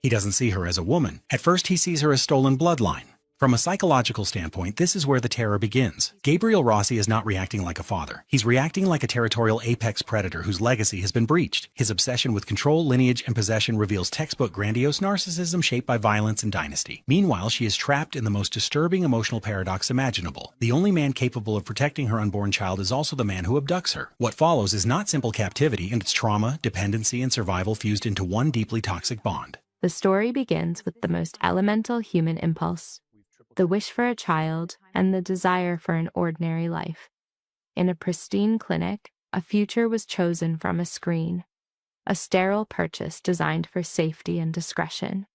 He doesn't see her as a woman. At first, he sees her as stolen bloodline. From a psychological standpoint, this is where the terror begins. Gabriel Rossi is not reacting like a father. He's reacting like a territorial apex predator whose legacy has been breached. His obsession with control, lineage, and possession reveals textbook grandiose narcissism shaped by violence and dynasty. Meanwhile, she is trapped in the most disturbing emotional paradox imaginable. The only man capable of protecting her unborn child is also the man who abducts her. What follows is not simple captivity, and it's trauma, dependency, and survival fused into one deeply toxic bond. The story begins with the most elemental human impulse: the wish for a child, and the desire for an ordinary life. In a pristine clinic, a future was chosen from a screen, a sterile purchase designed for safety and discretion.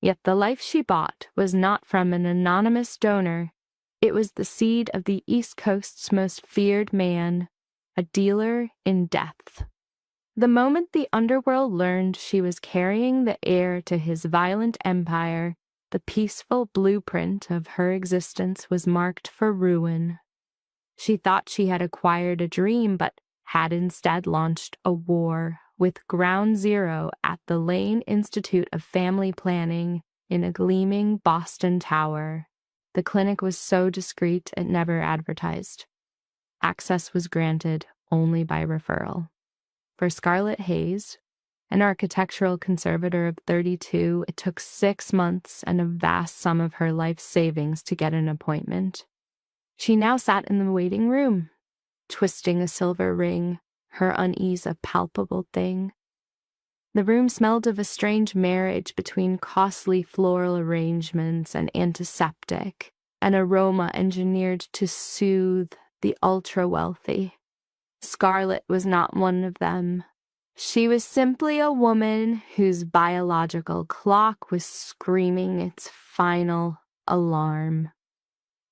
Yet the life she bought was not from an anonymous donor. It was the seed of the East Coast's most feared man, a dealer in death. The moment the underworld learned she was carrying the heir to his violent empire, the peaceful blueprint of her existence was marked for ruin. She thought she had acquired a dream, but had instead launched a war, with ground zero at the Lane Institute of Family Planning in a gleaming Boston tower. The clinic was so discreet it never advertised. Access was granted only by referral. For Scarlett Hayes, an architectural conservator of 32, it took 6 months and a vast sum of her life's savings to get an appointment. She now sat in the waiting room, twisting a silver ring, her unease a palpable thing. The room smelled of a strange marriage between costly floral arrangements and antiseptic, an aroma engineered to soothe the ultra-wealthy. Scarlett was not one of them. She was simply a woman whose biological clock was screaming its final alarm.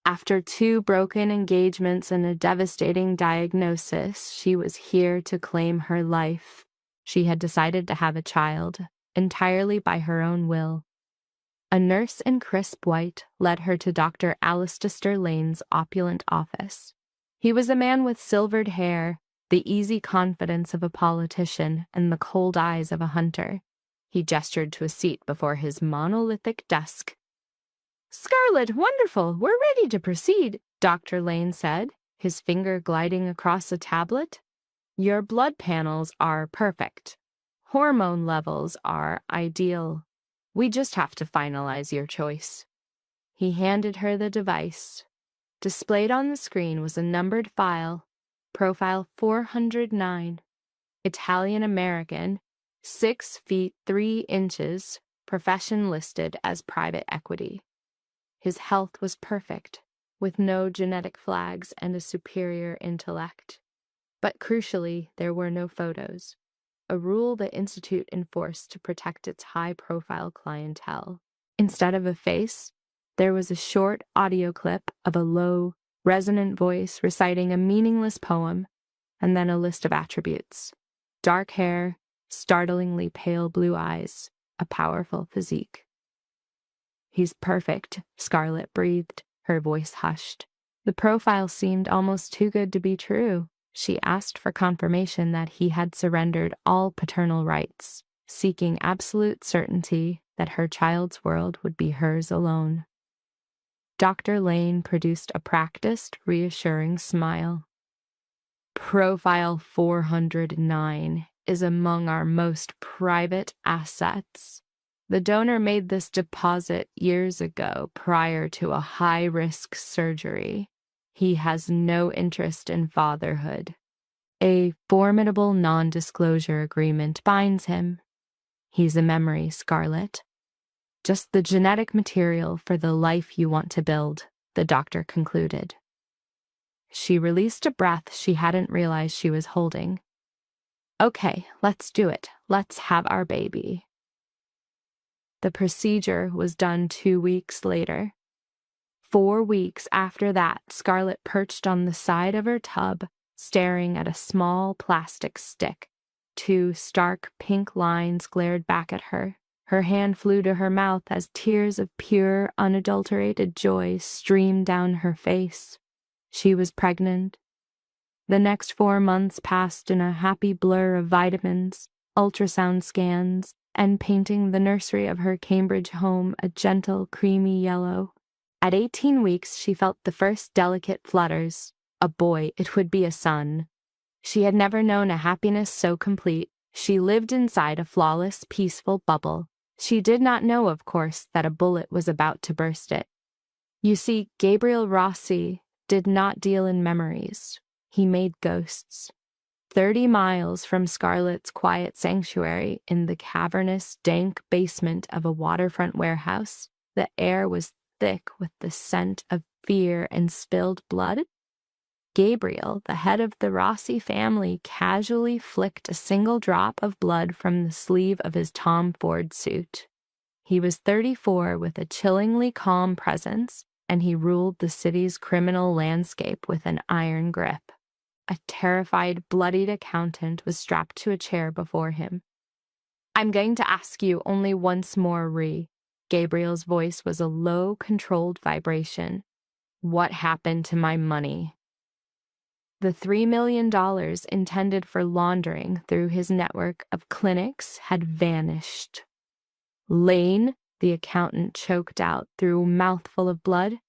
After 2 broken engagements and a devastating diagnosis, she was here to claim her life. She had decided to have a child, entirely by her own will. A nurse in crisp white led her to Dr. Alistair Lane's opulent office. He was a man with silvered hair, the easy confidence of a politician, and the cold eyes of a hunter. He gestured to a seat before his monolithic desk. "Scarlett, wonderful! We're ready to proceed," Dr. Lane said, his finger gliding across a tablet. "Your blood panels are perfect. Hormone levels are ideal. We just have to finalize your choice." He handed her the device. Displayed on the screen was a numbered file, profile 409, Italian-American, 6 feet 3 inches, profession listed as private equity. His health was perfect, with no genetic flags and a superior intellect. But crucially, there were no photos, a rule the Institute enforced to protect its high-profile clientele. Instead of a face, there was a short audio clip of a low, resonant voice reciting a meaningless poem, and then a list of attributes: dark hair, startlingly pale blue eyes, a powerful physique. "He's perfect," Scarlett breathed, her voice hushed. The profile seemed almost too good to be true. She asked for confirmation that he had surrendered all paternal rights, seeking absolute certainty that her child's world would be hers alone. Dr. Lane produced a practiced, reassuring smile. "Profile 409 is among our most private assets. The donor made this deposit years ago prior to a high-risk surgery. He has no interest in fatherhood. A formidable non-disclosure agreement binds him. He's a memory, Scarlett. Just the genetic material for the life you want to build," the doctor concluded. She released a breath she hadn't realized she was holding. "Okay, let's do it. Let's have our baby." The procedure was done 2 weeks later. 4 weeks after that, Scarlett perched on the side of her tub, staring at a small plastic stick. 2 stark pink lines glared back at her. Her hand flew to her mouth as tears of pure, unadulterated joy streamed down her face. She was pregnant. The next 4 months passed in a happy blur of vitamins, ultrasound scans, and painting the nursery of her Cambridge home a gentle, creamy yellow. At 18 weeks, she felt the first delicate flutters. A boy, it would be a son. She had never known a happiness so complete. She lived inside a flawless, peaceful bubble. She did not know, of course, that a bullet was about to burst it. You see, Gabriel Rossi did not deal in memories. He made ghosts. 30 miles from Scarlett's quiet sanctuary in the cavernous, dank basement of a waterfront warehouse, the air was thick with the scent of fear and spilled blood. Gabriel, the head of the Rossi family, casually flicked a single drop of blood from the sleeve of his Tom Ford suit. He was 34 with a chillingly calm presence, and he ruled the city's criminal landscape with an iron grip. A terrified, bloodied accountant was strapped to a chair before him. "I'm going to ask you only once more, Ree." Gabriel's voice was a low, controlled vibration. "What happened to my money?" The $3 million intended for laundering through his network of clinics had vanished. "Lane," the accountant choked out through a mouthful of blood.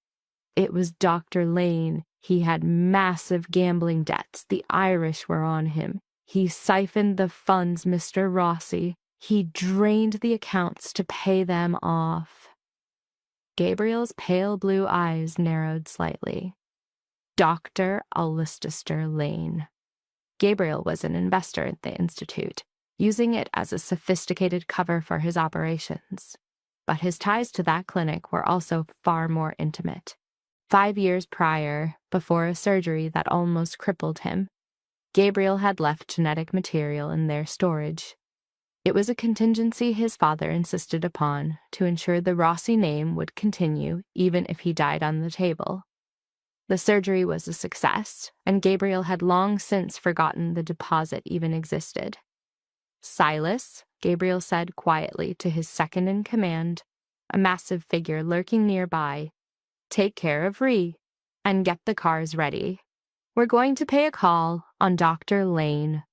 It was Dr. Lane. He had massive gambling debts. The Irish were on him. He siphoned the funds, Mr. Rossi. He drained the accounts to pay them off. Gabriel's pale blue eyes narrowed slightly. Dr. Aleister Lane. Gabriel was an investor at the Institute, using it as a sophisticated cover for his operations. But his ties to that clinic were also far more intimate. 5 years prior, before a surgery that almost crippled him, Gabriel had left genetic material in their storage. It was a contingency his father insisted upon to ensure the Rossi name would continue even if he died on the table. The surgery was a success, and Gabriel had long since forgotten the deposit even existed. "Silas," Gabriel said quietly to his second-in-command, a massive figure lurking nearby, "take care of Ree, and get the cars ready. We're going to pay a call on Dr. Lane."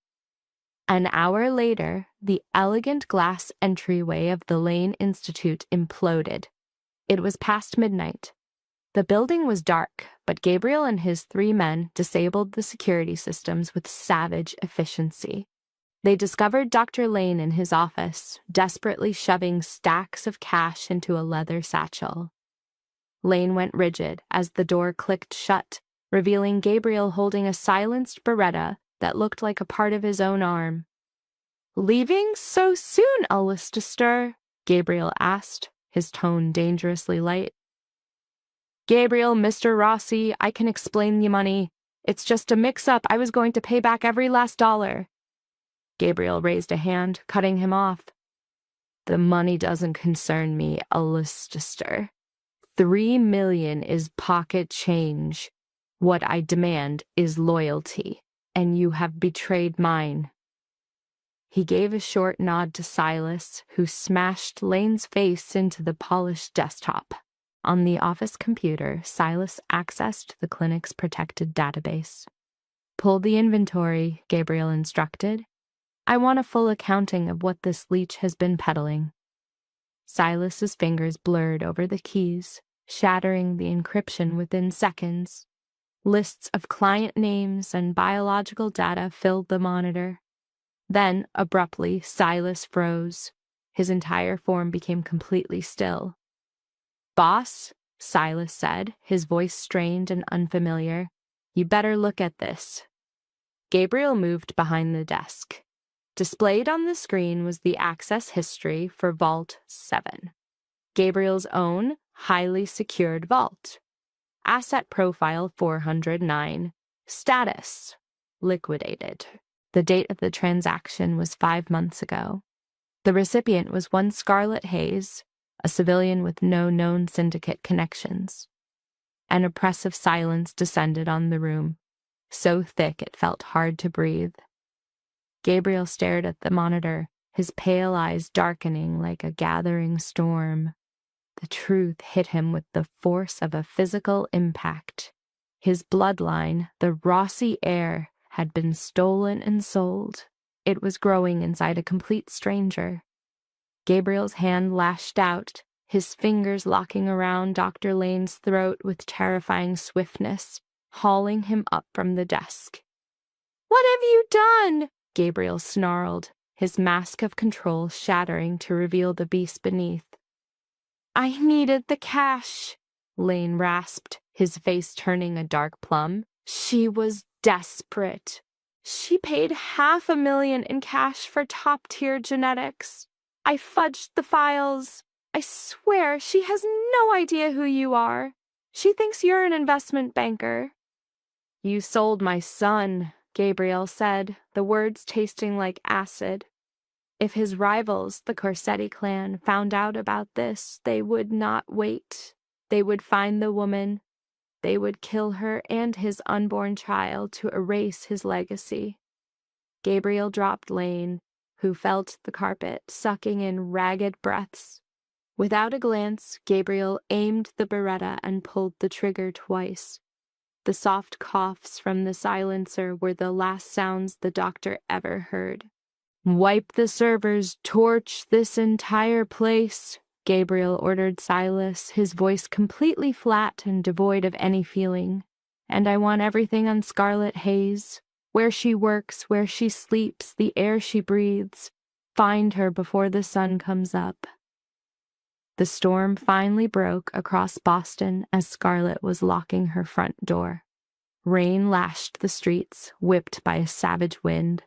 An hour later, the elegant glass entryway of the Lane Institute imploded. It was past midnight. The building was dark, but Gabriel and his 3 men disabled the security systems with savage efficiency. They discovered Dr. Lane in his office, desperately shoving stacks of cash into a leather satchel. Lane went rigid as the door clicked shut, revealing Gabriel holding a silenced Beretta that looked like a part of his own arm. "Leaving so soon, Aleister?" Gabriel asked, his tone dangerously light. "Gabriel, Mr. Rossi, I can explain the money. It's just a mix-up. I was going to pay back every last dollar." Gabriel raised a hand, cutting him off. "The money doesn't concern me, Aleister. $3 million is pocket change. What I demand is loyalty, and you have betrayed mine." He gave a short nod to Silas, who smashed Lane's face into the polished desktop. On the office computer, Silas accessed the clinic's protected database. "Pull the inventory," Gabriel instructed. "I want a full accounting of what this leech has been peddling." Silas's fingers blurred over the keys, shattering the encryption within seconds. Lists of client names and biological data filled the monitor. Then, abruptly, Silas froze. His entire form became completely still. "Boss," Silas said, his voice strained and unfamiliar, "you better look at this." Gabriel moved behind the desk. Displayed on the screen was the access history for Vault 7. Gabriel's own, highly secured vault. Asset profile 409. Status: liquidated. The date of the transaction was 5 months ago. The recipient was one Scarlett Hayes, a civilian with no known syndicate connections. An oppressive silence descended on the room, so thick it felt hard to breathe. Gabriel stared at the monitor, his pale eyes darkening like a gathering storm. The truth hit him with the force of a physical impact. His bloodline, the Rossi heir, had been stolen and sold. It was growing inside a complete stranger. Gabriel's hand lashed out, his fingers locking around Dr. Lane's throat with terrifying swiftness, hauling him up from the desk. "What have you done?" Gabriel snarled, his mask of control shattering to reveal the beast beneath. "I needed the cash," Lane rasped, his face turning a dark plum. "She was desperate. She paid $500,000 in cash for top-tier genetics. I fudged the files. I swear she has no idea who you are. She thinks you're an investment banker." "You sold my son," Gabriel said, the words tasting like acid. If his rivals, the Corsetti clan, found out about this, they would not wait. They would find the woman. They would kill her and his unborn child to erase his legacy. Gabriel dropped Lane, who felt the carpet, sucking in ragged breaths. Without a glance, Gabriel aimed the Beretta and pulled the trigger twice. The soft coughs from the silencer were the last sounds the doctor ever heard. "Wipe the servers, torch this entire place," Gabriel ordered Silas, his voice completely flat and devoid of any feeling. "And I want everything on Scarlet Hayes. Where she works, where she sleeps, the air she breathes. Find her before the sun comes up." The storm finally broke across Boston as Scarlet was locking her front door. Rain lashed the streets, whipped by a savage wind.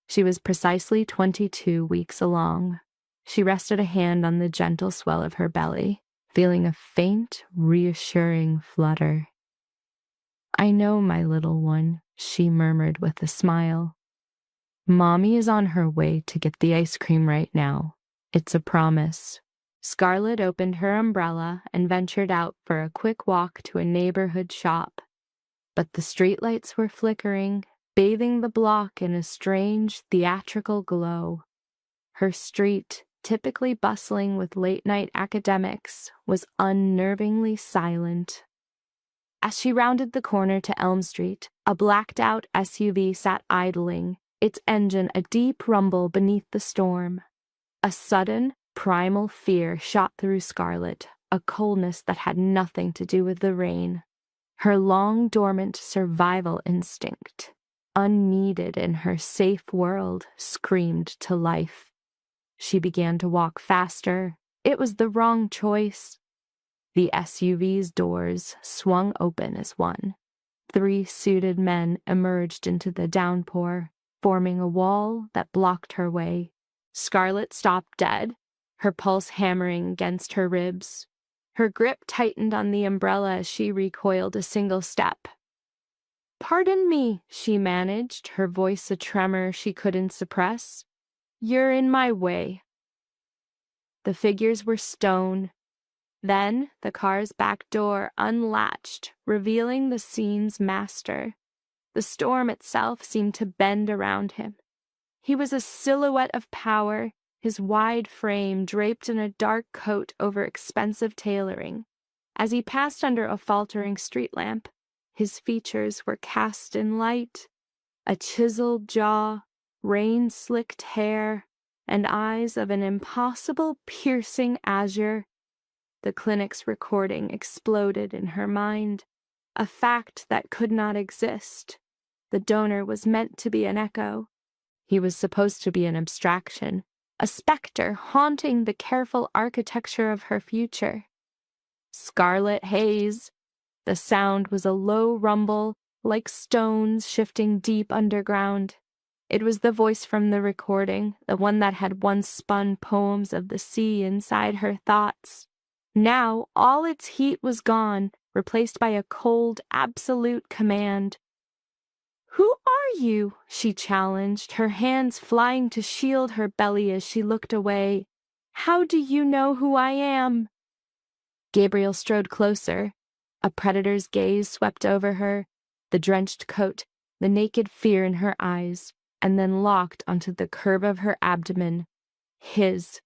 She was precisely 22 weeks along. She rested a hand on the gentle swell of her belly, feeling a faint, reassuring flutter. "I know, my little one," she murmured with a smile. "Mommy is on her way to get the ice cream right now. It's a promise." Scarlet opened her umbrella and ventured out for a quick walk to a neighborhood shop. But the streetlights were flickering, bathing the block in a strange, theatrical glow. Her street, typically bustling with late-night academics, was unnervingly silent. As she rounded the corner to Elm Street, a blacked-out SUV sat idling, its engine a deep rumble beneath the storm. A sudden, primal fear shot through Scarlet, a coldness that had nothing to do with the rain. Her long-dormant survival instinct, unneeded in her safe world, screamed to life. She began to walk faster. It was the wrong choice. The SUV's doors swung open as one. 3 suited men emerged into the downpour, forming a wall that blocked her way. Scarlet stopped dead, her pulse hammering against her ribs. Her grip tightened on the umbrella as she recoiled a single step. "Pardon me," she managed, her voice a tremor she couldn't suppress. "You're in my way." The figures were stone. Then the car's back door unlatched, revealing the scene's master. The storm itself seemed to bend around him. He was a silhouette of power, his wide frame draped in a dark coat over expensive tailoring. As he passed under a faltering street lamp, his features were cast in light. A chiseled jaw, rain-slicked hair, and eyes of an impossible, piercing azure. The clinic's recording exploded in her mind, a fact that could not exist. The donor was meant to be an echo. He was supposed to be an abstraction, a specter haunting the careful architecture of her future. Scarlet Hayes. The sound was a low rumble, like stones shifting deep underground. It was the voice from the recording, the one that had once spun poems of the sea inside her thoughts. Now all its heat was gone, replaced by a cold, absolute command. "Who are you?" she challenged, her hands flying to shield her belly as she looked away. "How do you know who I am?" Gabriel strode closer. A predator's gaze swept over her, the drenched coat, the naked fear in her eyes, and then locked onto the curve of her abdomen. His.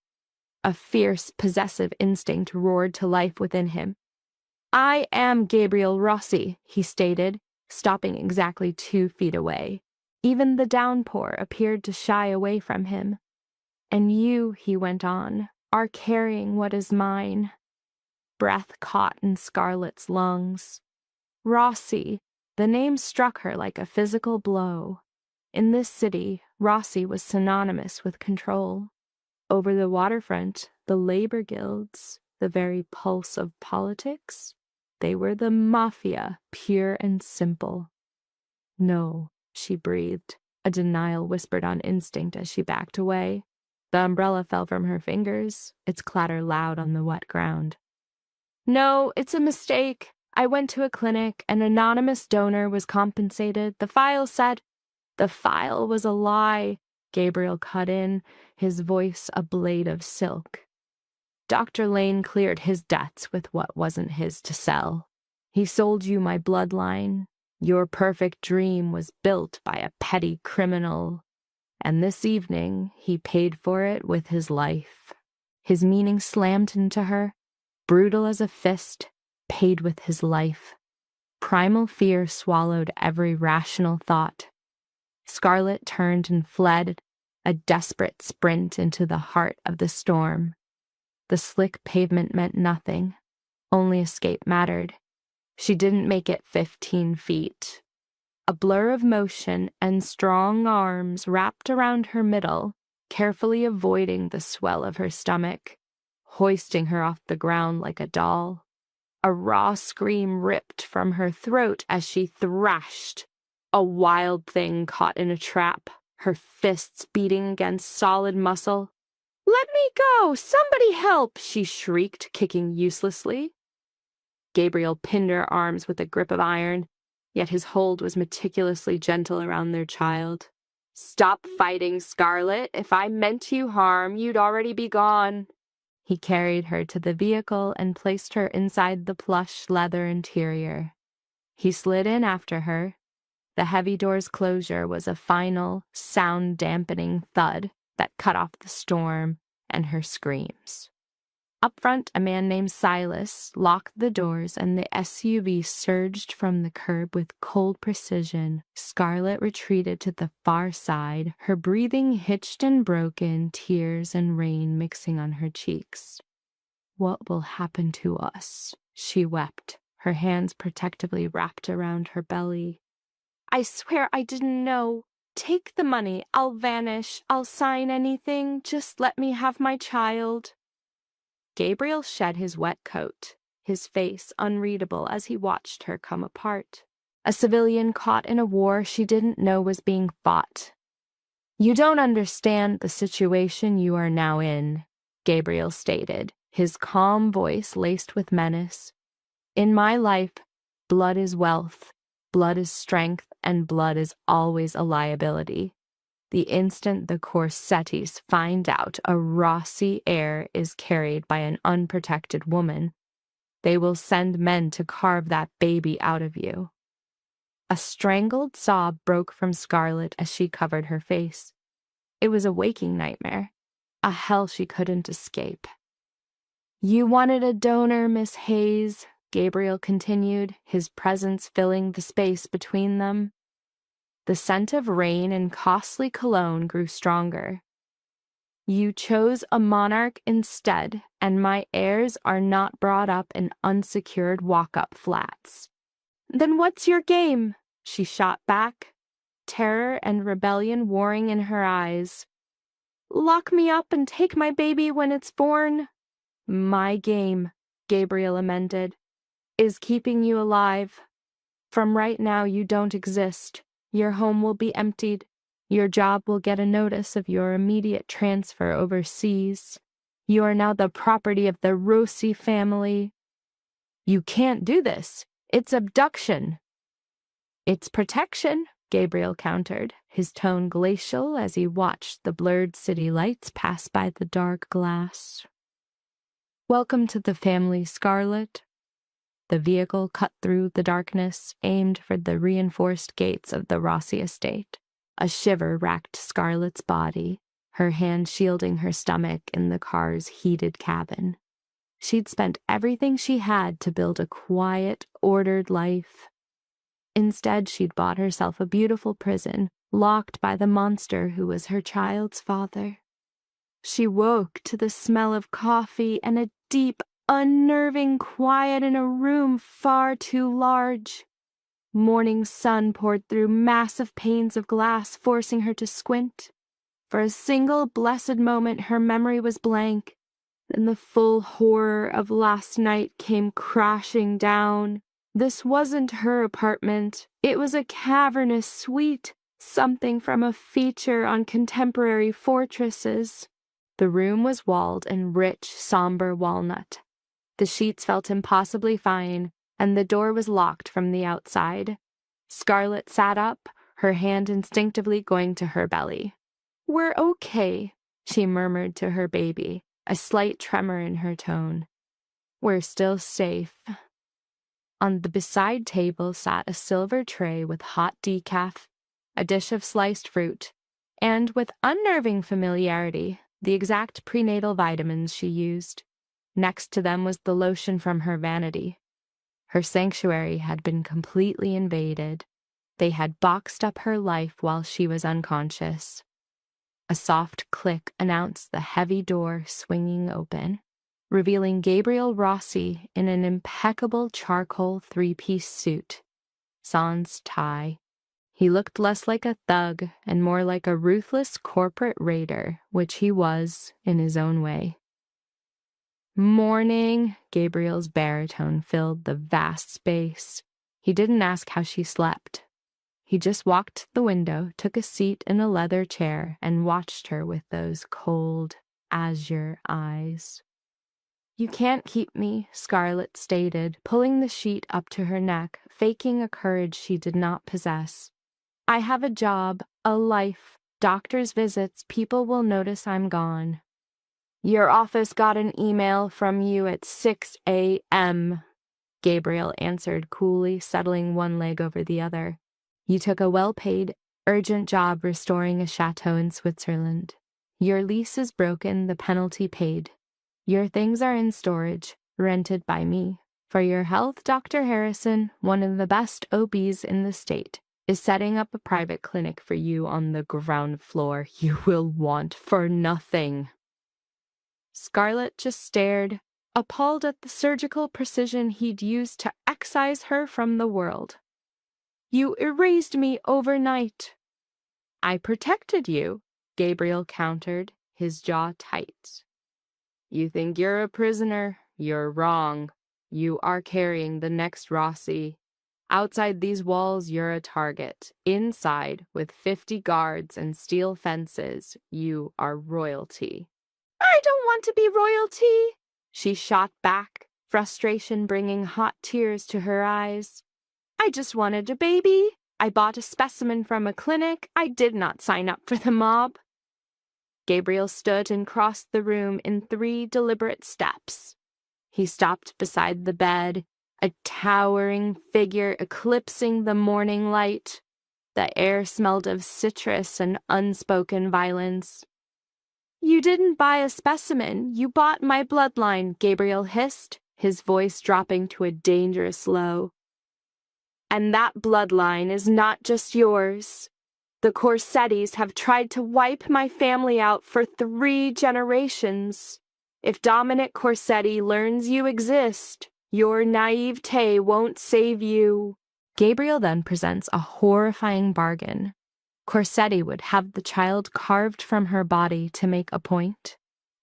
A fierce, possessive instinct roared to life within him. "I am Gabriel Rossi," he stated, stopping exactly 2 feet away. Even the downpour appeared to shy away from him. "And you," he went on, are carrying what is mine. Breath caught in Scarlett's lungs. Rossi, the name struck her like a physical blow. In this city, Rossi was synonymous with control. Over the waterfront, the labor guilds, the very pulse of politics, they were the mafia, pure and simple. No, she breathed, a denial whispered on instinct as she backed away. The umbrella fell from her fingers, its clatter loud on the wet ground. No, it's a mistake. I went to a clinic. An anonymous donor was compensated. The file said... The file was a lie, Gabriel cut in, his voice a blade of silk. Dr. Lane cleared his debts with what wasn't his to sell. He sold you my bloodline. Your perfect dream was built by a petty criminal. And this evening, he paid for it with his life. His meaning slammed into her, brutal as a fist, paid with his life. Primal fear swallowed every rational thought. Scarlett turned and fled, a desperate sprint into the heart of the storm. The slick pavement meant nothing. Only escape mattered. She didn't make it 15 feet. A blur of motion and strong arms wrapped around her middle, carefully avoiding the swell of her stomach, hoisting her off the ground like a doll. A raw scream ripped from her throat as she thrashed. A wild thing caught in a trap, her fists beating against solid muscle. "Let me go! Somebody help!" she shrieked, kicking uselessly. Gabriel pinned her arms with a grip of iron, yet his hold was meticulously gentle around their child. "Stop fighting, Scarlett. If I meant you harm, you'd already be gone." He carried her to the vehicle and placed her inside the plush leather interior. He slid in after her. The heavy door's closure was a final, sound-dampening thud that cut off the storm and her screams. Up front, a man named Silas locked the doors and the SUV surged from the curb with cold precision. Scarlett retreated to the far side, her breathing hitched and broken, tears and rain mixing on her cheeks. "What will happen to us?" she wept, her hands protectively wrapped around her belly. "I swear I didn't know. Take the money. I'll vanish. I'll sign anything. Just let me have my child." Gabriel shed his wet coat, his face unreadable as he watched her come apart. A civilian caught in a war she didn't know was being fought. "You don't understand the situation you are now in," Gabriel stated, his calm voice laced with menace. "In my life, blood is wealth. Blood is strength, and blood is always a liability. The instant the Corsettis find out a Rossi heir is carried by an unprotected woman, they will send men to carve that baby out of you." A strangled sob broke from Scarlett as she covered her face. It was a waking nightmare, a hell she couldn't escape. "You wanted a donor, Miss Hayes," Gabriel continued, his presence filling the space between them. The scent of rain and costly cologne grew stronger. "You chose a monarch instead, and my heirs are not brought up in unsecured walk-up flats." "Then what's your game?" she shot back, terror and rebellion warring in her eyes. "Lock me up and take my baby when it's born." "My game," Gabriel amended, "is keeping you alive. From right now, you don't exist. Your home will be emptied. Your job will get a notice of your immediate transfer overseas. You are now the property of the Rossi family." "You can't do this. It's abduction." "It's protection," Gabriel countered, his tone glacial as he watched the blurred city lights pass by the dark glass. "Welcome to the family, Scarlett." The vehicle cut through the darkness, aimed for the reinforced gates of the Rossi estate. A shiver racked Scarlett's body, her hand shielding her stomach in the car's heated cabin. She'd spent everything she had to build a quiet, ordered life. Instead, she'd bought herself a beautiful prison, locked by the monster who was her child's father. She woke to the smell of coffee and a deep, unnerving quiet in a room far too large. Morning sun poured through massive panes of glass, forcing her to squint. For a single blessed moment, her memory was blank. Then the full horror of last night came crashing down. This wasn't her apartment. It was a cavernous suite, something from a feature on contemporary fortresses. The room was walled in rich, somber walnut. The sheets felt impossibly fine, and the door was locked from the outside. Scarlet sat up, her hand instinctively going to her belly. "We're okay," she murmured to her baby, a slight tremor in her tone. "We're still safe." On the beside table sat a silver tray with hot decaf, a dish of sliced fruit, and, with unnerving familiarity, the exact prenatal vitamins she used. Next to them was the lotion from her vanity. Her sanctuary had been completely invaded. They had boxed up her life while she was unconscious. A soft click announced the heavy door swinging open, revealing Gabriel Rossi in an impeccable charcoal three-piece suit, sans tie. He looked less like a thug and more like a ruthless corporate raider, which he was in his own way. "Morning," Gabriel's baritone filled the vast space. He didn't ask how she slept. He just walked to the window, took a seat in a leather chair, and watched her with those cold, azure eyes. "You can't keep me," Scarlet stated, pulling the sheet up to her neck, faking a courage she did not possess. "I have a job, a life, doctor's visits, people will notice I'm gone." "Your office got an email from you at 6 a.m., Gabriel answered coolly, settling one leg over the other. "You took a well-paid, urgent job restoring a chateau in Switzerland. Your lease is broken, the penalty paid. Your things are in storage, rented by me. For your health, Dr. Harrison, one of the best OBs in the state, is setting up a private clinic for you on the ground floor. You will want for nothing." Scarlet just stared, appalled at the surgical precision he'd used to excise her from the world. "You erased me overnight." "I protected you," Gabriel countered, his jaw tight. "You think you're a prisoner? You're wrong. You are carrying the next Rossi. Outside these walls, you're a target. Inside, with 50 guards and steel fences, you are royalty." "I don't want to be royalty," she shot back, frustration bringing hot tears to her eyes. "I just wanted a baby. I bought a specimen from a clinic. I did not sign up for the mob." Gabriel stood and crossed the room in 3 deliberate steps. He stopped beside the bed, a towering figure eclipsing the morning light. The air smelled of citrus and unspoken violence. "You didn't buy a specimen. You bought my bloodline," Gabriel hissed, his voice dropping to a dangerous low. "And that bloodline is not just yours. The Corsettis have tried to wipe my family out for 3 generations. If Dominic Corsetti learns you exist, your naivete won't save you." Gabriel then presents a horrifying bargain. Corsetti would have the child carved from her body to make a point.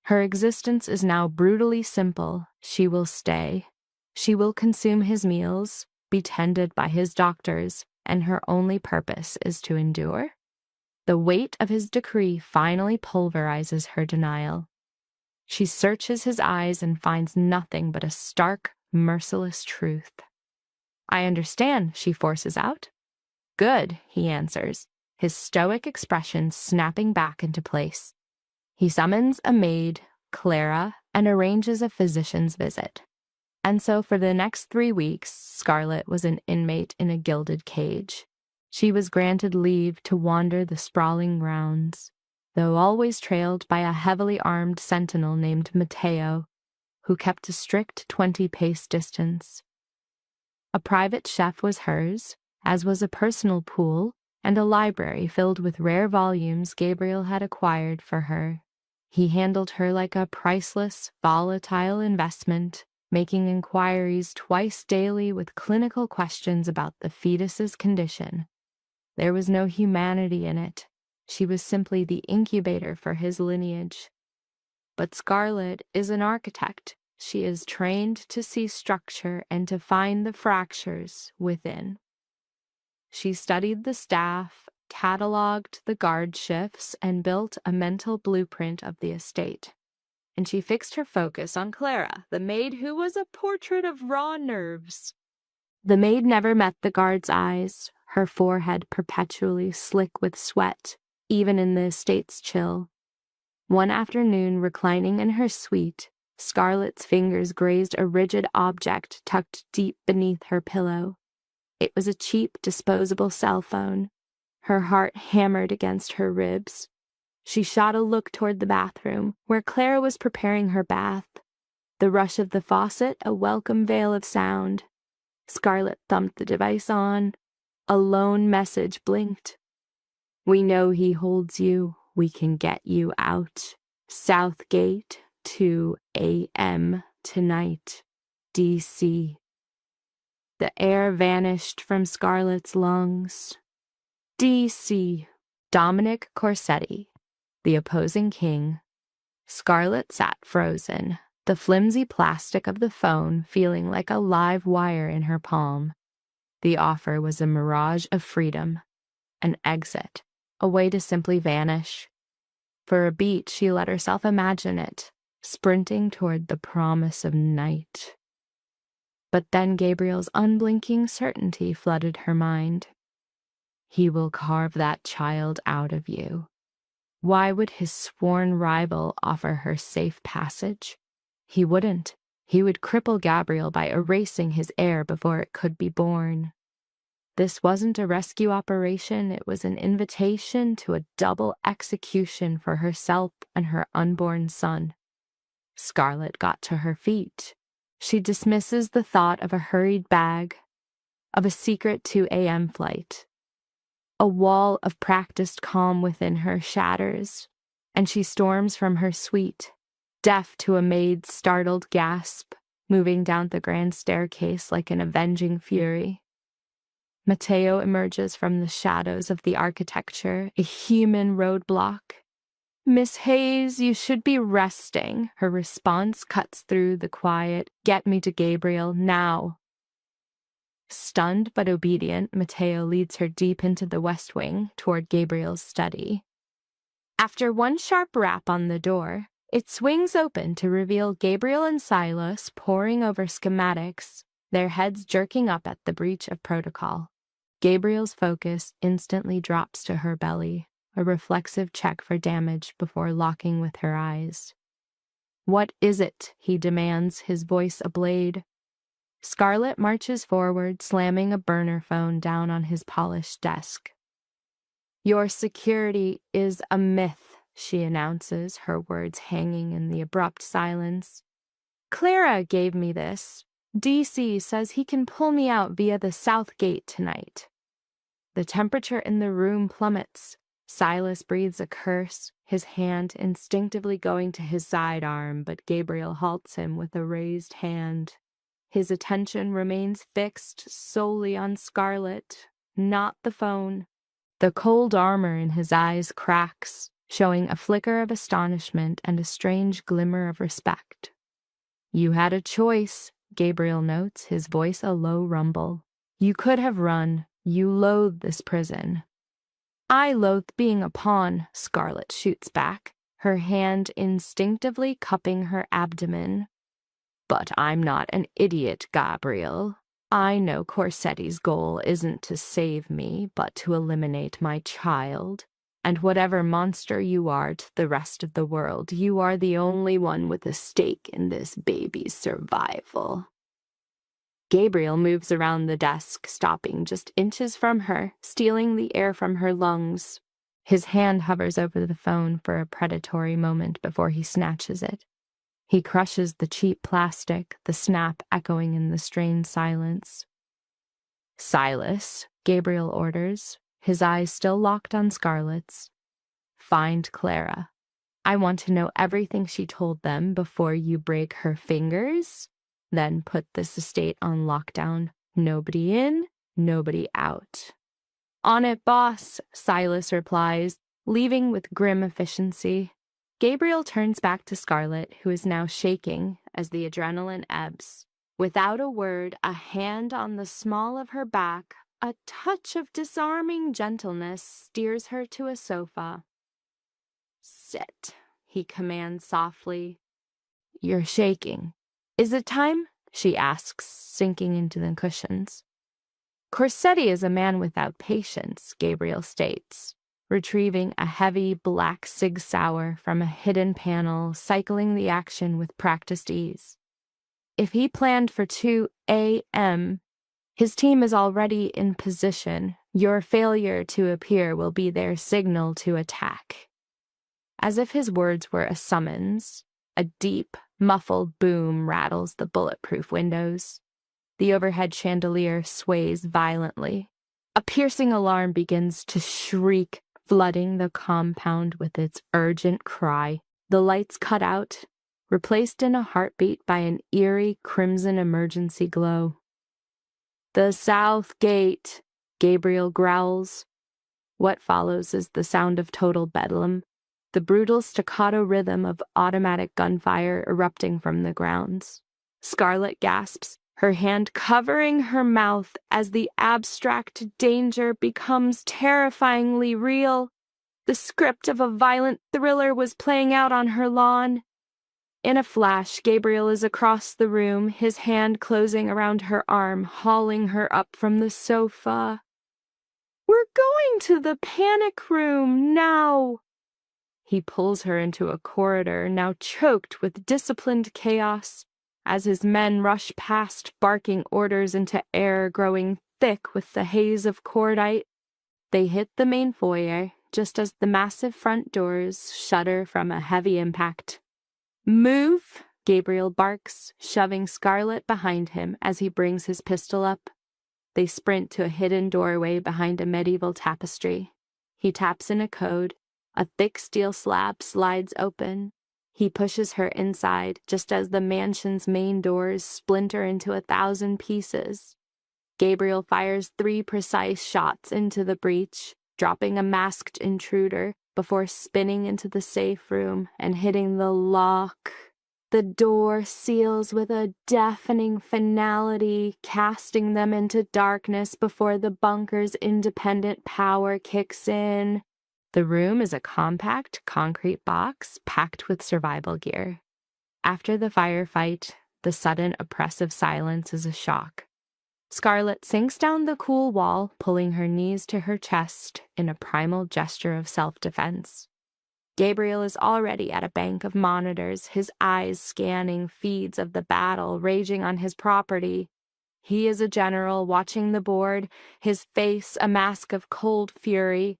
Her existence is now brutally simple. She will stay. She will consume his meals, be tended by his doctors, and her only purpose is to endure. The weight of his decree finally pulverizes her denial. She searches his eyes and finds nothing but a stark, merciless truth. "I understand," she forces out. "Good," he answers, his stoic expression snapping back into place. He summons a maid, Clara, and arranges a physician's visit. And so for the next 3 weeks, Scarlet was an inmate in a gilded cage. She was granted leave to wander the sprawling grounds, though always trailed by a heavily armed sentinel named Matteo, who kept a strict 20-pace distance. A private chef was hers, as was a personal pool and a library filled with rare volumes Gabriel had acquired for her. He handled her like a priceless, volatile investment, making inquiries twice daily with clinical questions about the fetus's condition. There was no humanity in it. She was simply the incubator for his lineage. But Scarlett is an architect. She is trained to see structure and to find the fractures within. She studied the staff, cataloged the guard shifts, and built a mental blueprint of the estate. And she fixed her focus on Clara, the maid who was a portrait of raw nerves. The maid never met the guard's eyes, her forehead perpetually slick with sweat, even in the estate's chill. One afternoon, reclining in her suite, Scarlett's fingers grazed a rigid object tucked deep beneath her pillow. It was a cheap, disposable cell phone. Her heart hammered against her ribs. She shot a look toward the bathroom, where Clara was preparing her bath. The rush of the faucet, a welcome veil of sound. Scarlett thumped the device on. A lone message blinked. "We know he holds you. We can get you out. Southgate, 2 a.m. tonight. D.C." The air vanished from Scarlett's lungs. D.C. Dominic Corsetti, the opposing king. Scarlett sat frozen, the flimsy plastic of the phone feeling like a live wire in her palm. The offer was a mirage of freedom, an exit, a way to simply vanish. For a beat, she let herself imagine it, sprinting toward the promise of night. But then Gabriel's unblinking certainty flooded her mind. He will carve that child out of you. Why would his sworn rival offer her safe passage? He wouldn't. He would cripple Gabriel by erasing his heir before it could be born. This wasn't a rescue operation, it was an invitation to a double execution for herself and her unborn son. Scarlett got to her feet. She dismisses the thought of a hurried bag, of a secret 2 a.m. flight. A wall of practiced calm within her shatters, and she storms from her suite, deaf to a maid's startled gasp, moving down the grand staircase like an avenging fury. Matteo emerges from the shadows of the architecture, a human roadblock. "Miss Hayes, you should be resting." Her response cuts through the quiet, "Get me to Gabriel, now." Stunned but obedient, Matteo leads her deep into the West Wing, toward Gabriel's study. After one sharp rap on the door, it swings open to reveal Gabriel and Silas poring over schematics, their heads jerking up at the breach of protocol. Gabriel's focus instantly drops to her belly, a reflexive check for damage before locking with her eyes. "What is it?" he demands, his voice a blade. Scarlett marches forward, slamming a burner phone down on his polished desk. "Your security is a myth," she announces, her words hanging in the abrupt silence. "Clara gave me this. DC says he can pull me out via the south gate tonight." The temperature in the room plummets. Silas breathes a curse, his hand instinctively going to his sidearm, but Gabriel halts him with a raised hand. His attention remains fixed solely on Scarlett, not the phone. The cold armor in his eyes cracks, showing a flicker of astonishment and a strange glimmer of respect. "You had a choice," Gabriel notes, his voice a low rumble. "You could have run. You loathe this prison." "I loathe being a pawn," Scarlett shoots back, her hand instinctively cupping her abdomen. "But I'm not an idiot, Gabriel. I know Corsetti's goal isn't to save me, but to eliminate my child. And whatever monster you are to the rest of the world, you are the only one with a stake in this baby's survival." Gabriel moves around the desk, stopping just inches from her, stealing the air from her lungs. His hand hovers over the phone for a predatory moment before he snatches it. He crushes the cheap plastic, the snap echoing in the strained silence. "Silas," Gabriel orders, his eyes still locked on Scarlett's. "Find Clara. I want to know everything she told them before you break her fingers, then put this estate on lockdown. Nobody in, nobody out. On it, boss, Silas replies, leaving with grim efficiency. Gabriel turns back to Scarlet, who is now shaking as the adrenaline ebbs. Without a word, a hand on the small of her back, a touch of disarming gentleness steers her to a sofa. Sit, he commands softly. You're shaking. Is it time? She asks, sinking into the cushions. Corsetti is a man without patience, Gabriel states, retrieving a heavy black Sig Sauer from a hidden panel, cycling the action with practiced ease. If he planned for 2 a.m., his team is already in position. Your failure to appear will be their signal to attack. As if his words were a summons, a deep, muffled boom rattles the bulletproof windows. The overhead chandelier sways violently. A piercing alarm begins to shriek, flooding the compound with its urgent cry. The lights cut out, replaced in a heartbeat by an eerie crimson emergency glow. The South Gate, Gabriel growls. What follows is the sound of total bedlam, the brutal staccato rhythm of automatic gunfire erupting from the grounds. Scarlet gasps, her hand covering her mouth as the abstract danger becomes terrifyingly real. The script of a violent thriller was playing out on her lawn. In a flash, Gabriel is across the room, his hand closing around her arm, hauling her up from the sofa. We're going to the panic room now. He pulls her into a corridor, now choked with disciplined chaos, as his men rush past, barking orders into air growing thick with the haze of cordite. They hit the main foyer, just as the massive front doors shudder from a heavy impact. Move, Gabriel barks, shoving Scarlet behind him as he brings his pistol up. They sprint to a hidden doorway behind a medieval tapestry. He taps in a code. A thick steel slab slides open. He pushes her inside just as the mansion's main doors splinter into 1,000 pieces. Gabriel fires 3 precise shots into the breach, dropping a masked intruder before spinning into the safe room and hitting the lock. The door seals with a deafening finality, casting them into darkness before the bunker's independent power kicks in. The room is a compact concrete box packed with survival gear. After the firefight, the sudden oppressive silence is a shock. Scarlet sinks down the cool wall, pulling her knees to her chest in a primal gesture of self-defense. Gabriel is already at a bank of monitors, his eyes scanning feeds of the battle raging on his property. He is a general watching the board, his face a mask of cold fury.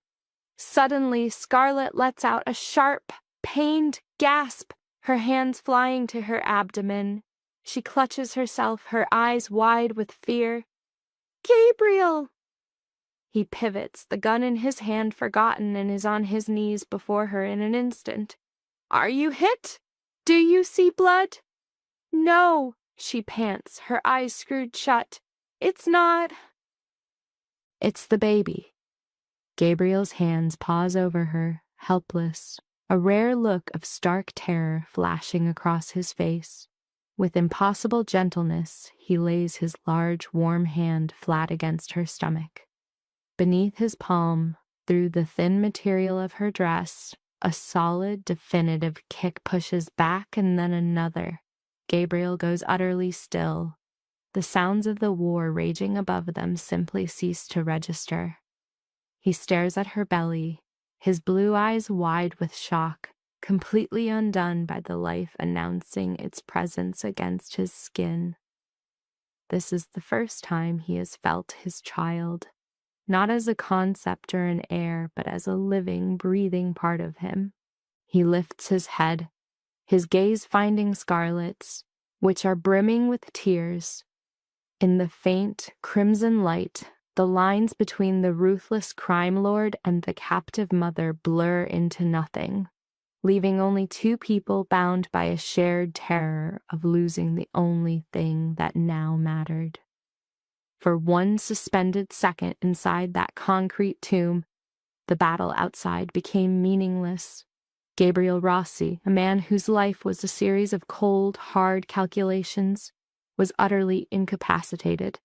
Suddenly, Scarlet lets out a sharp, pained gasp, her hands flying to her abdomen. She clutches herself, her eyes wide with fear. Gabriel! He pivots, the gun in his hand forgotten, and is on his knees before her in an instant. Are you hit? Do you see blood? No, she pants, her eyes screwed shut. It's not. It's the baby. Gabriel's hands pause over her, helpless, a rare look of stark terror flashing across his face. With impossible gentleness, he lays his large, warm hand flat against her stomach. Beneath his palm, through the thin material of her dress, a solid, definitive kick pushes back and then another. Gabriel goes utterly still. The sounds of the war raging above them simply cease to register. He stares at her belly, his blue eyes wide with shock, completely undone by the life announcing its presence against his skin. This is the first time he has felt his child, not as a concept or an air, but as a living, breathing part of him. He lifts his head, his gaze finding Scarlet's, which are brimming with tears. In the faint, crimson light, the lines between the ruthless crime lord and the captive mother blur into nothing. leaving only two people bound by a shared terror of losing the only thing that now mattered. For one suspended second inside that concrete tomb, the battle outside became meaningless. Gabriel Rossi, a man whose life was a series of cold, hard calculations, was utterly incapacitated.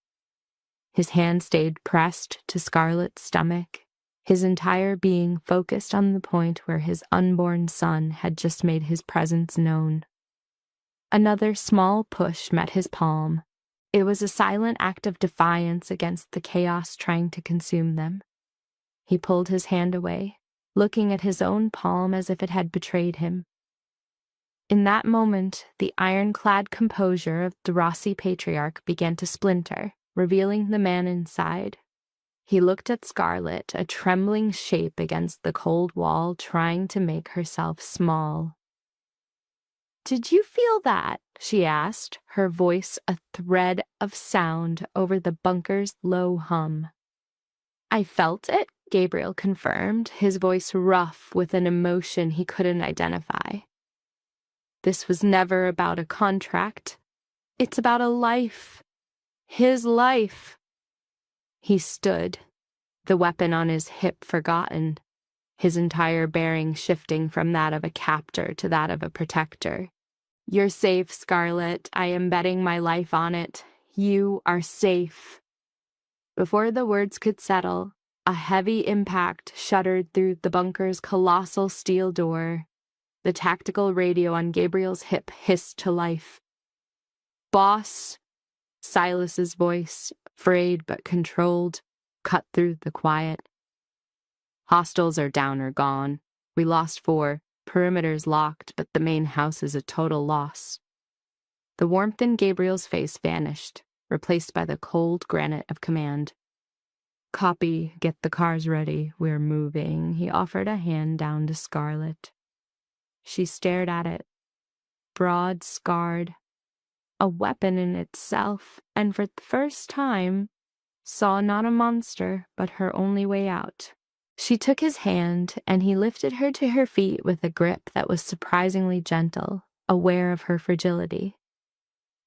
His hand stayed pressed to Scarlett's stomach, his entire being focused on the point where his unborn son had just made his presence known. Another small push met his palm. It was a silent act of defiance against the chaos trying to consume them. He pulled his hand away, looking at his own palm as if it had betrayed him. In that moment, the ironclad composure of the Rossi patriarch began to splinter, revealing the man inside. He looked at Scarlett, a trembling shape against the cold wall, trying to make herself small. "Did you feel that?" she asked, her voice a thread of sound over the bunker's low hum. "I felt it," Gabriel confirmed, his voice rough with an emotion he couldn't identify. "This was never about a contract. It's about a life. His life." He stood, the weapon on his hip forgotten, his entire bearing shifting from that of a captor to that of a protector. "You're safe, Scarlett. I am betting my life on it. You are safe." Before the words could settle, a heavy impact shuddered through the bunker's colossal steel door. The tactical radio on Gabriel's hip hissed to life. "Boss," Silas's voice, frayed but controlled, cut through the quiet. "Hostiles are down or gone. We lost 4. Perimeter's locked, but the main house is a total loss." The warmth in Gabriel's face vanished, replaced by the cold granite of command. "Copy. Get the cars ready. We're moving." He offered a hand down to Scarlett. She stared at it, broad, scarred, a weapon in itself, and for the first time saw not a monster, but her only way out. She took his hand, and he lifted her to her feet with a grip that was surprisingly gentle, aware of her fragility.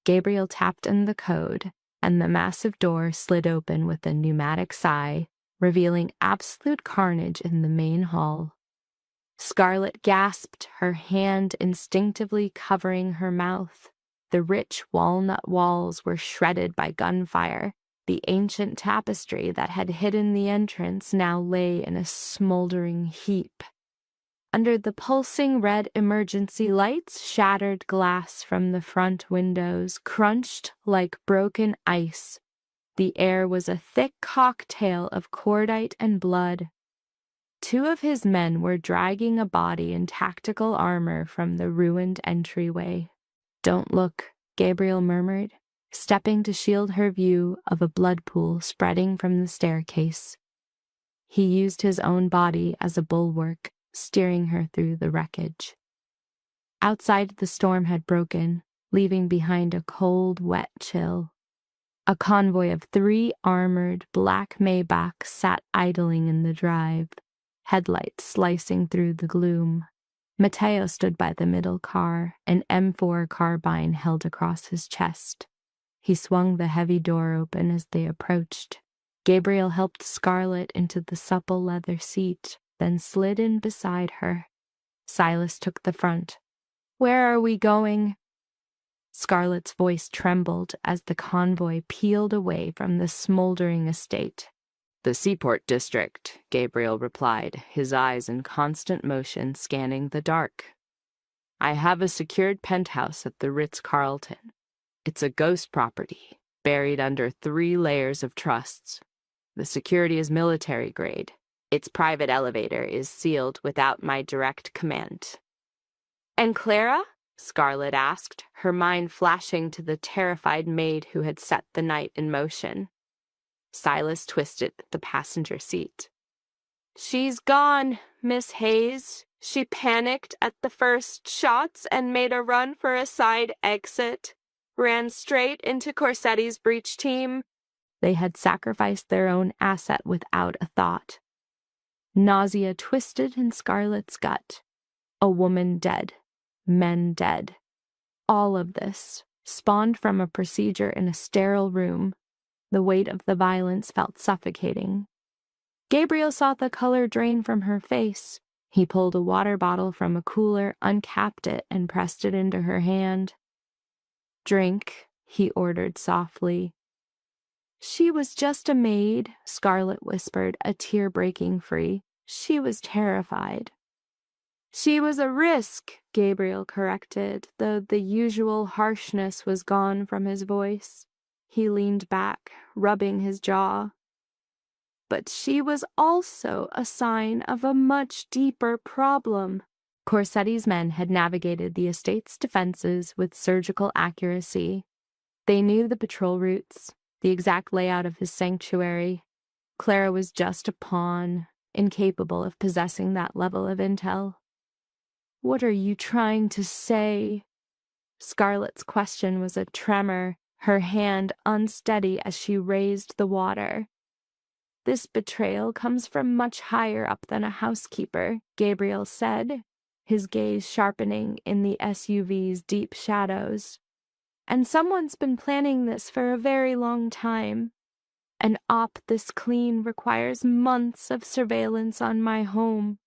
Gabriel tapped in the code, and the massive door slid open with a pneumatic sigh, revealing absolute carnage in the main hall. Scarlett gasped, her hand instinctively covering her mouth. The rich walnut walls were shredded by gunfire. The ancient tapestry that had hidden the entrance now lay in a smoldering heap. Under the pulsing red emergency lights, shattered glass from the front windows crunched like broken ice. The air was a thick cocktail of cordite and blood. 2 of his men were dragging a body in tactical armor from the ruined entryway. "Don't look," Gabriel murmured, stepping to shield her view of a blood pool spreading from the staircase. He used his own body as a bulwark, steering her through the wreckage. Outside, the storm had broken, leaving behind a cold, wet chill. A convoy of 3 armored black Maybachs sat idling in the drive, headlights slicing through the gloom. Mateo stood by the middle car, an M4 carbine held across his chest. He swung the heavy door open as they approached. Gabriel helped Scarlett into the supple leather seat, then slid in beside her. Silas took the front. "Where are we going?" Scarlett's voice trembled as the convoy peeled away from the smoldering estate. "The Seaport District," Gabriel replied, his eyes in constant motion scanning the dark. "I have a secured penthouse at the Ritz-Carlton. It's a ghost property, buried under 3 layers of trusts. The security is military grade. Its private elevator is sealed without my direct command." "And Clara?" Scarlett asked, her mind flashing to the terrified maid who had set the night in motion. Silas twisted the passenger seat. "She's gone, Miss Hayes. She panicked at the first shots and made a run for a side exit. Ran straight into Corsetti's breach team." They had sacrificed their own asset without a thought. Nausea twisted in Scarlett's gut. A woman dead. Men dead. All of this, spawned from a procedure in a sterile room. The weight of the violence felt suffocating. Gabriel saw the color drain from her face. He pulled a water bottle from a cooler, uncapped it, and pressed it into her hand. "Drink," he ordered softly. "She was just a maid," Scarlett whispered, a tear breaking free. She was terrified. "She was a risk," Gabriel corrected, though the usual harshness was gone from his voice. He leaned back, rubbing his jaw. "But she was also a sign of a much deeper problem." Corsetti's men had navigated the estate's defenses with surgical accuracy. They knew the patrol routes, the exact layout of his sanctuary. Clara was just a pawn, incapable of possessing that level of intel. "What are you trying to say?" Scarlett's question was a tremor, her hand unsteady as she raised the water. "This betrayal comes from much higher up than a housekeeper," Gabriel said, his gaze sharpening in the SUV's deep shadows. "And someone's been planning this for a very long time. An op this clean requires months of surveillance on my home."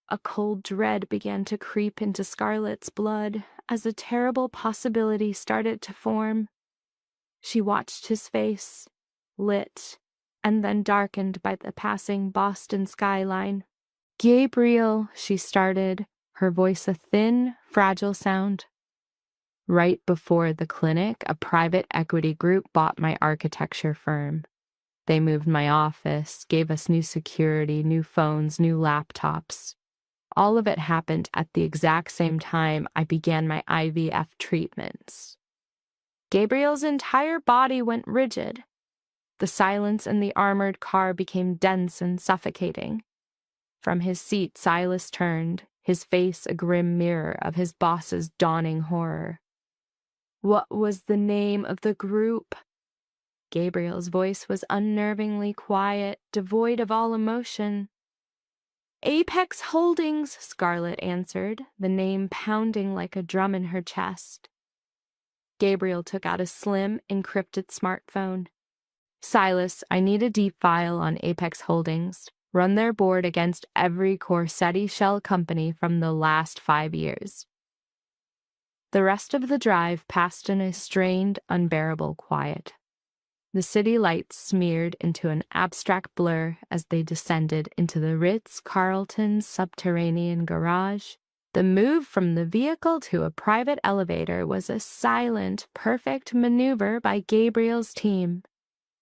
A cold dread began to creep into Scarlett's blood as a terrible possibility started to form. She watched his face, lit, and then darkened by the passing Boston skyline. "Gabriel," she started, her voice a thin, fragile sound. "Right before the clinic, a private equity group bought my architecture firm. They moved my office, gave us new security, new phones, new laptops. All of it happened at the exact same time I began my IVF treatments." Gabriel's entire body went rigid. The silence in the armored car became dense and suffocating. From his seat, Silas turned, his face a grim mirror of his boss's dawning horror. "What was the name of the group?" Gabriel's voice was unnervingly quiet, devoid of all emotion. "Apex Holdings," Scarlett answered, the name pounding like a drum in her chest. Gabriel took out a slim, encrypted smartphone. "Silas, I need a deep file on Apex Holdings. Run their board against every Corsetti shell company from the last 5 years." The rest of the drive passed in a strained, unbearable quiet. The city lights smeared into an abstract blur as they descended into the Ritz-Carlton's subterranean garage. The move from the vehicle to a private elevator was a silent, perfect maneuver by Gabriel's team.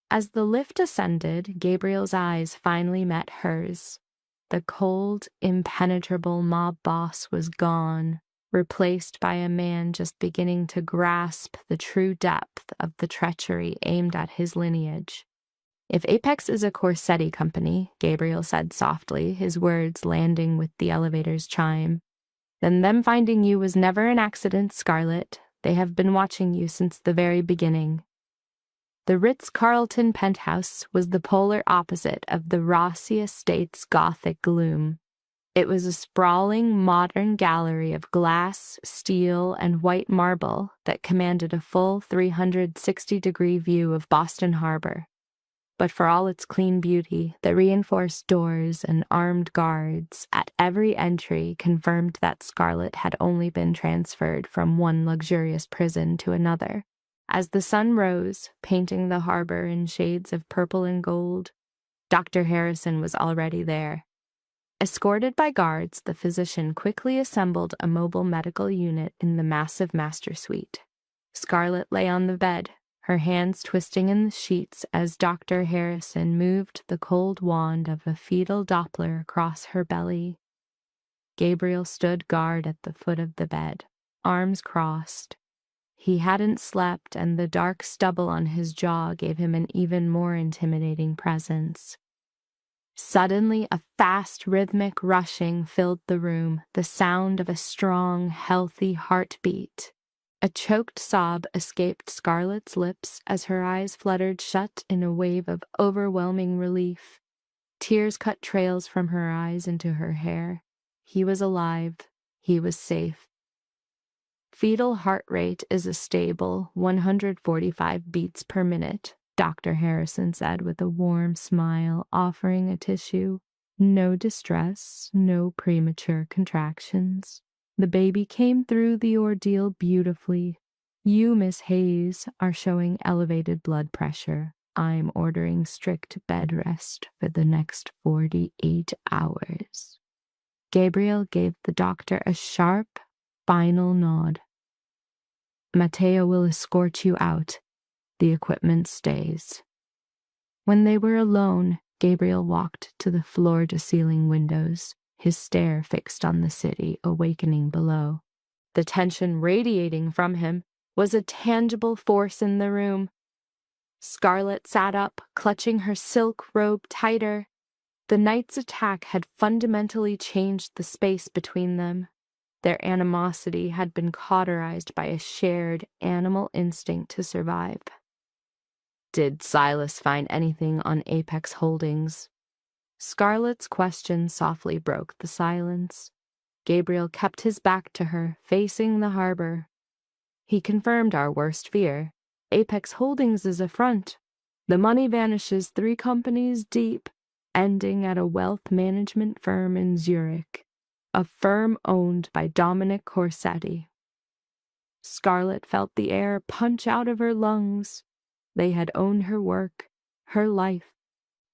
As the lift ascended, Gabriel's eyes finally met hers. The cold, impenetrable mob boss was gone, replaced by a man just beginning to grasp the true depth of the treachery aimed at his lineage. "If Apex is a Corsetti company," Gabriel said softly, his words landing with the elevator's chime, "then them finding you was never an accident, Scarlett. They have been watching you since the very beginning." The Ritz-Carlton penthouse was the polar opposite of the Rossi estate's Gothic gloom. It was a sprawling, modern gallery of glass, steel, and white marble that commanded a full 360-degree view of Boston Harbor. But for all its clean beauty, the reinforced doors and armed guards at every entry confirmed that Scarlett had only been transferred from one luxurious prison to another. As the sun rose, painting the harbor in shades of purple and gold, Dr. Harrison was already there. Escorted by guards, the physician quickly assembled a mobile medical unit in the massive master suite. Scarlett lay on the bed, her hands twisting in the sheets as Dr. Harrison moved the cold wand of a fetal Doppler across her belly. Gabriel stood guard at the foot of the bed, arms crossed. He hadn't slept, and the dark stubble on his jaw gave him an even more intimidating presence. Suddenly, a fast, rhythmic rushing filled the room, the sound of a strong, healthy heartbeat. A choked sob escaped Scarlett's lips as her eyes fluttered shut in a wave of overwhelming relief. Tears cut trails from her eyes into her hair. He was alive, he was safe. Fetal heart rate is a stable 145 beats per minute, Dr. Harrison said with a warm smile, offering a tissue. No distress, no premature contractions. The baby came through the ordeal beautifully. You, Miss Hayes, are showing elevated blood pressure. I'm ordering strict bed rest for the next 48 hours. Gabriel gave the doctor a sharp, final nod. Mateo will escort you out. The equipment stays. When they were alone, Gabriel walked to the floor-to-ceiling windows, his stare fixed on the city awakening below. The tension radiating from him was a tangible force in the room. Scarlet sat up, clutching her silk robe tighter. The night's attack had fundamentally changed the space between them. Their animosity had been cauterized by a shared animal instinct to survive. Did Silas find anything on Apex Holdings? Scarlet's question softly broke the silence. Gabriel kept his back to her, facing the harbor. He confirmed our worst fear. Apex Holdings is a front. The money vanishes 3 companies deep, ending at a wealth management firm in Zurich, a firm owned by Dominic Corsetti. Scarlet felt the air punch out of her lungs. They had owned her work, her life.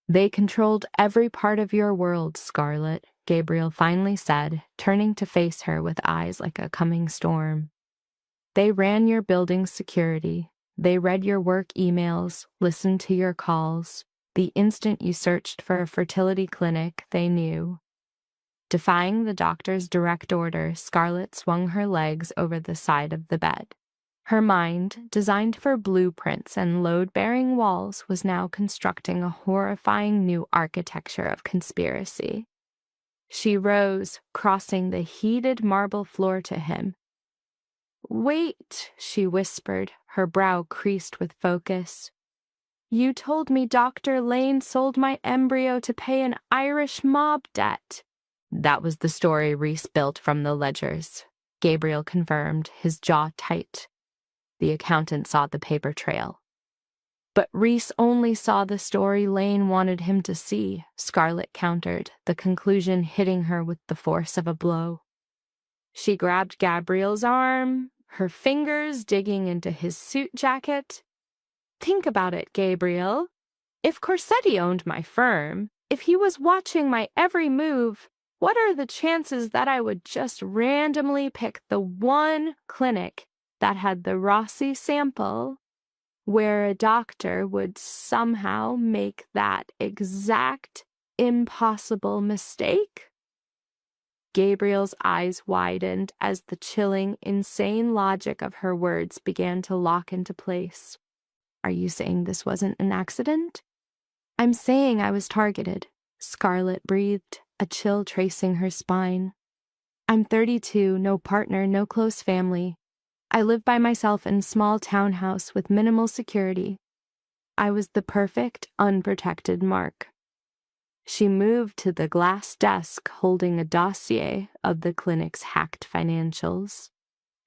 They controlled every part of your world, Scarlet, Gabriel finally said, turning to face her with eyes like a coming storm. They ran your building's security. They read your work emails, listened to your calls. The instant you searched for a fertility clinic, they knew. Defying the doctor's direct order, Scarlet swung her legs over the side of the bed. Her mind, designed for blueprints and load-bearing walls, was now constructing a horrifying new architecture of conspiracy. She rose, crossing the heated marble floor to him. "Wait," she whispered, her brow creased with focus. "You told me Dr. Lane sold my embryo to pay an Irish mob debt." That was the story Reese built from the ledgers, Gabriel confirmed, his jaw tight. The accountant saw the paper trail. But Reese only saw the story Lane wanted him to see, Scarlet countered, the conclusion hitting her with the force of a blow. She grabbed Gabriel's arm, her fingers digging into his suit jacket. "Think about it, Gabriel. If Corsetti owned my firm, if he was watching my every move, what are the chances that I would just randomly pick the one clinic that had the Rossi sample where a doctor would somehow make that exact impossible mistake?" Gabriel's eyes widened as the chilling, insane logic of her words began to lock into place. "Are you saying this wasn't an accident?" "I'm saying I was targeted," Scarlet breathed, a chill tracing her spine. "I'm 32, no partner, no close family. I live by myself in a small townhouse with minimal security. I was the perfect, unprotected mark." She moved to the glass desk holding a dossier of the clinic's hacked financials.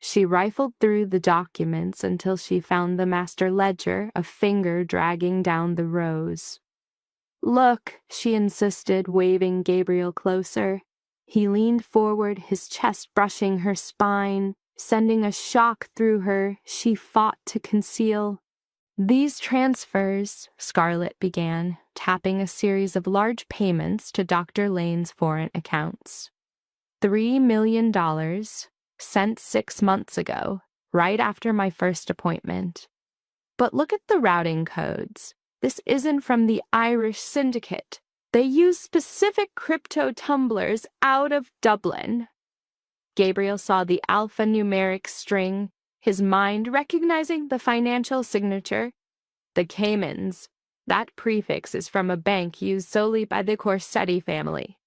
She rifled through the documents until she found the master ledger, a finger dragging down the rows. "Look," she insisted, waving Gabriel closer. He leaned forward, his chest brushing her spine, sending a shock through her she fought to conceal. "These transfers," Scarlet began, tapping a series of large payments to Dr. Lane's foreign accounts. $3 million, sent 6 months ago, right after my first appointment. But look at the routing codes. This isn't from the Irish syndicate. They use specific crypto tumblers out of Dublin." Gabriel saw the alphanumeric string, his mind recognizing the financial signature. The Caymans. That prefix is from a bank used solely by the Corsetti family.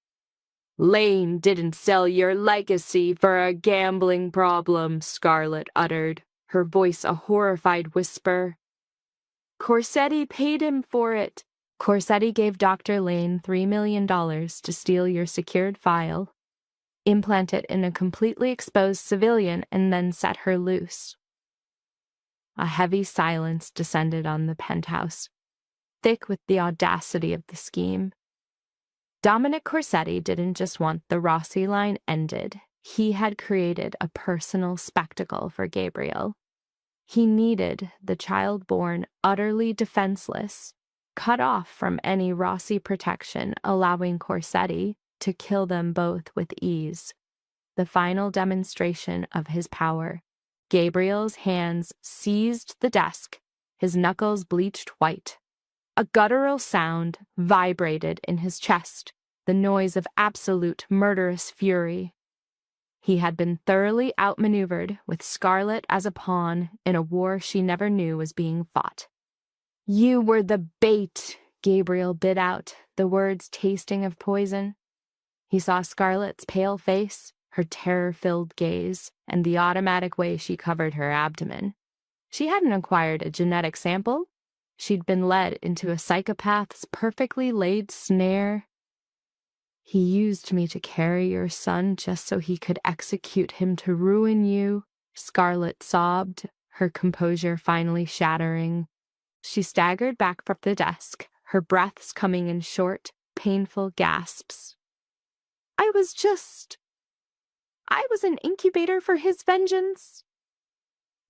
"Lane didn't sell your legacy for a gambling problem," Scarlet uttered, her voice a horrified whisper. "Corsetti paid him for it. Corsetti gave Dr. Lane $3 million to steal your secured file." implant it in a completely exposed civilian, and then set her loose. A heavy silence descended on the penthouse, thick with the audacity of the scheme. Dominic Corsetti didn't just want the Rossi line ended. He had created a personal spectacle for Gabriel. He needed the child born utterly defenseless, cut off from any Rossi protection, allowing Corsetti to kill them both with ease. The final demonstration of his power. Gabriel's hands seized the desk, his knuckles bleached white. A guttural sound vibrated in his chest, the noise of absolute murderous fury. He had been thoroughly outmaneuvered, with Scarlet as a pawn in a war she never knew was being fought. "You were the bait," Gabriel bit out, the words tasting of poison. He saw Scarlet's pale face, her terror-filled gaze, and the automatic way she covered her abdomen. She hadn't acquired a genetic sample. She'd been led into a psychopath's perfectly laid snare. "He used me to carry your son just so he could execute him to ruin you," Scarlet sobbed, her composure finally shattering. She staggered back from the desk, her breaths coming in short, painful gasps. I was an incubator for his vengeance."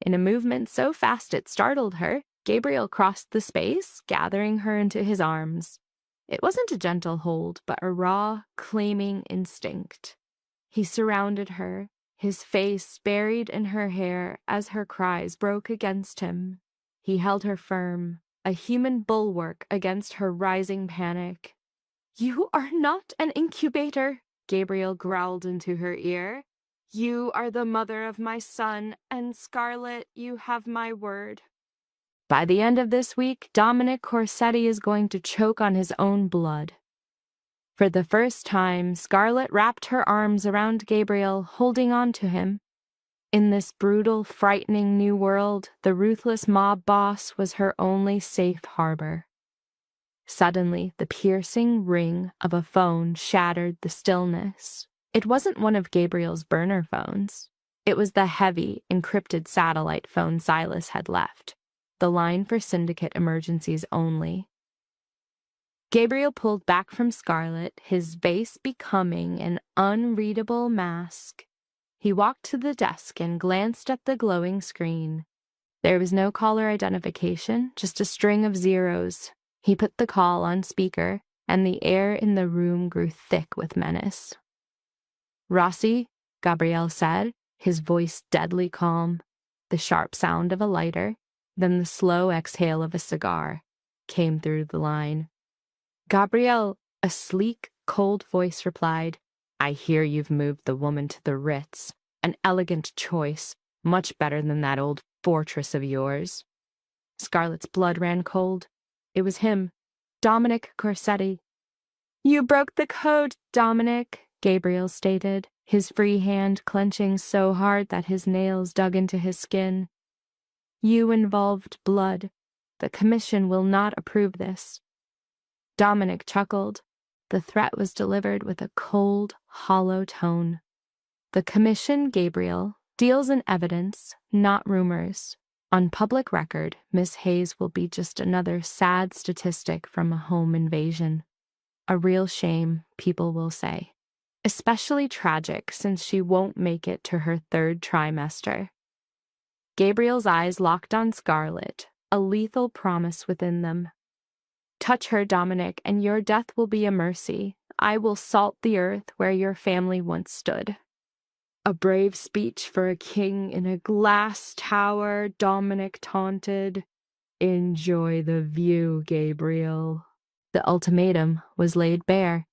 In a movement so fast it startled her, Gabriel crossed the space, gathering her into his arms. It wasn't a gentle hold, but a raw, claiming instinct. He surrounded her, his face buried in her hair as her cries broke against him. He held her firm, a human bulwark against her rising panic. "You are not an incubator," Gabriel growled into her ear. "You are the mother of my son, and Scarlet, you have my word." By the end of this week, Dominic Corsetti is going to choke on his own blood. For the first time, Scarlet wrapped her arms around Gabriel, holding on to him. In this brutal, frightening new world, the ruthless mob boss was her only safe harbor. Suddenly, the piercing ring of a phone shattered the stillness. It wasn't one of Gabriel's burner phones. It was the heavy, encrypted satellite phone Silas had left, the line for syndicate emergencies only. Gabriel pulled back from Scarlet, his face becoming an unreadable mask. He walked to the desk and glanced at the glowing screen. There was no caller identification, just a string of zeros. He put the call on speaker, and the air in the room grew thick with menace. "Rossi," Gabriel said, his voice deadly calm. The sharp sound of a lighter, then the slow exhale of a cigar, came through the line. "Gabriel," a sleek, cold voice replied. "I hear you've moved the woman to the Ritz. An elegant choice, much better than that old fortress of yours." Scarlet's blood ran cold. It was him, Dominic Corsetti. "You broke the code, Dominic," Gabriel stated, his free hand clenching so hard that his nails dug into his skin. "You involved blood. The commission will not approve this." Dominic chuckled. The threat was delivered with a cold, hollow tone. "The commission, Gabriel, deals in evidence, not rumors. On public record, Miss Hayes will be just another sad statistic from a home invasion. A real shame, people will say. Especially tragic, since she won't make it to her 3rd trimester." Gabriel's eyes locked on Scarlet, a lethal promise within them. "Touch her, Dominic, and your death will be a mercy. I will salt the earth where your family once stood." "A brave speech for a king in a glass tower," Dominic taunted. "Enjoy the view, Gabriel." The ultimatum was laid bare.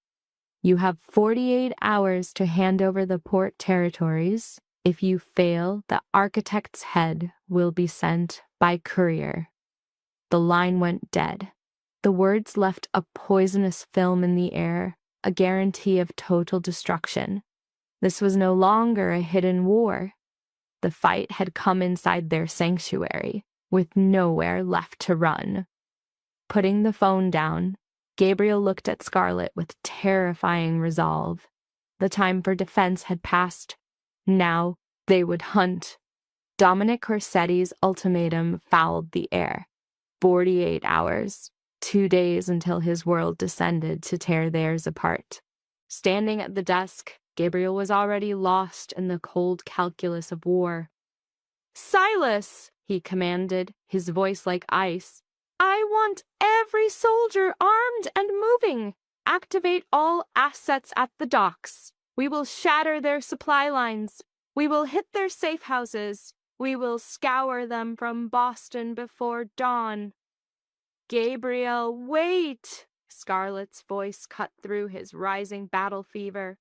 You have 48 hours to hand over the port territories. If you fail, the architect's head will be sent by courier. The line went dead. The words left a poisonous film in the air, a guarantee of total destruction. This was no longer a hidden war. The fight had come inside their sanctuary, with nowhere left to run. Putting the phone down, Gabriel looked at Scarlet with terrifying resolve. The time for defense had passed. Now they would hunt. Dominic Corsetti's ultimatum fouled the air. 48 hours, 2 days until his world descended to tear theirs apart. Standing at the desk, Gabriel was already lost in the cold calculus of war. "Silas," he commanded, his voice like ice. "I want every soldier armed and moving. Activate all assets at the docks. We will shatter their supply lines. We will hit their safe houses. We will scour them from Boston before dawn." "Gabriel, wait!" Scarlett's voice cut through his rising battle fever.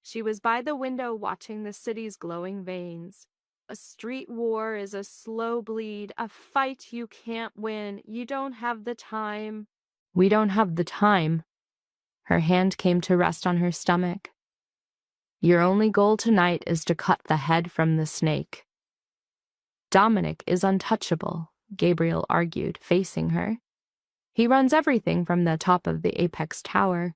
She was by the window watching the city's glowing veins. "A street war is a slow bleed, a fight you can't win. You don't have the time." "We don't have the time." Her hand came to rest on her stomach. "Your only goal tonight is to cut the head from the snake." "Dominic is untouchable," Gabriel argued, facing her. "He runs everything from the top of the Apex Tower.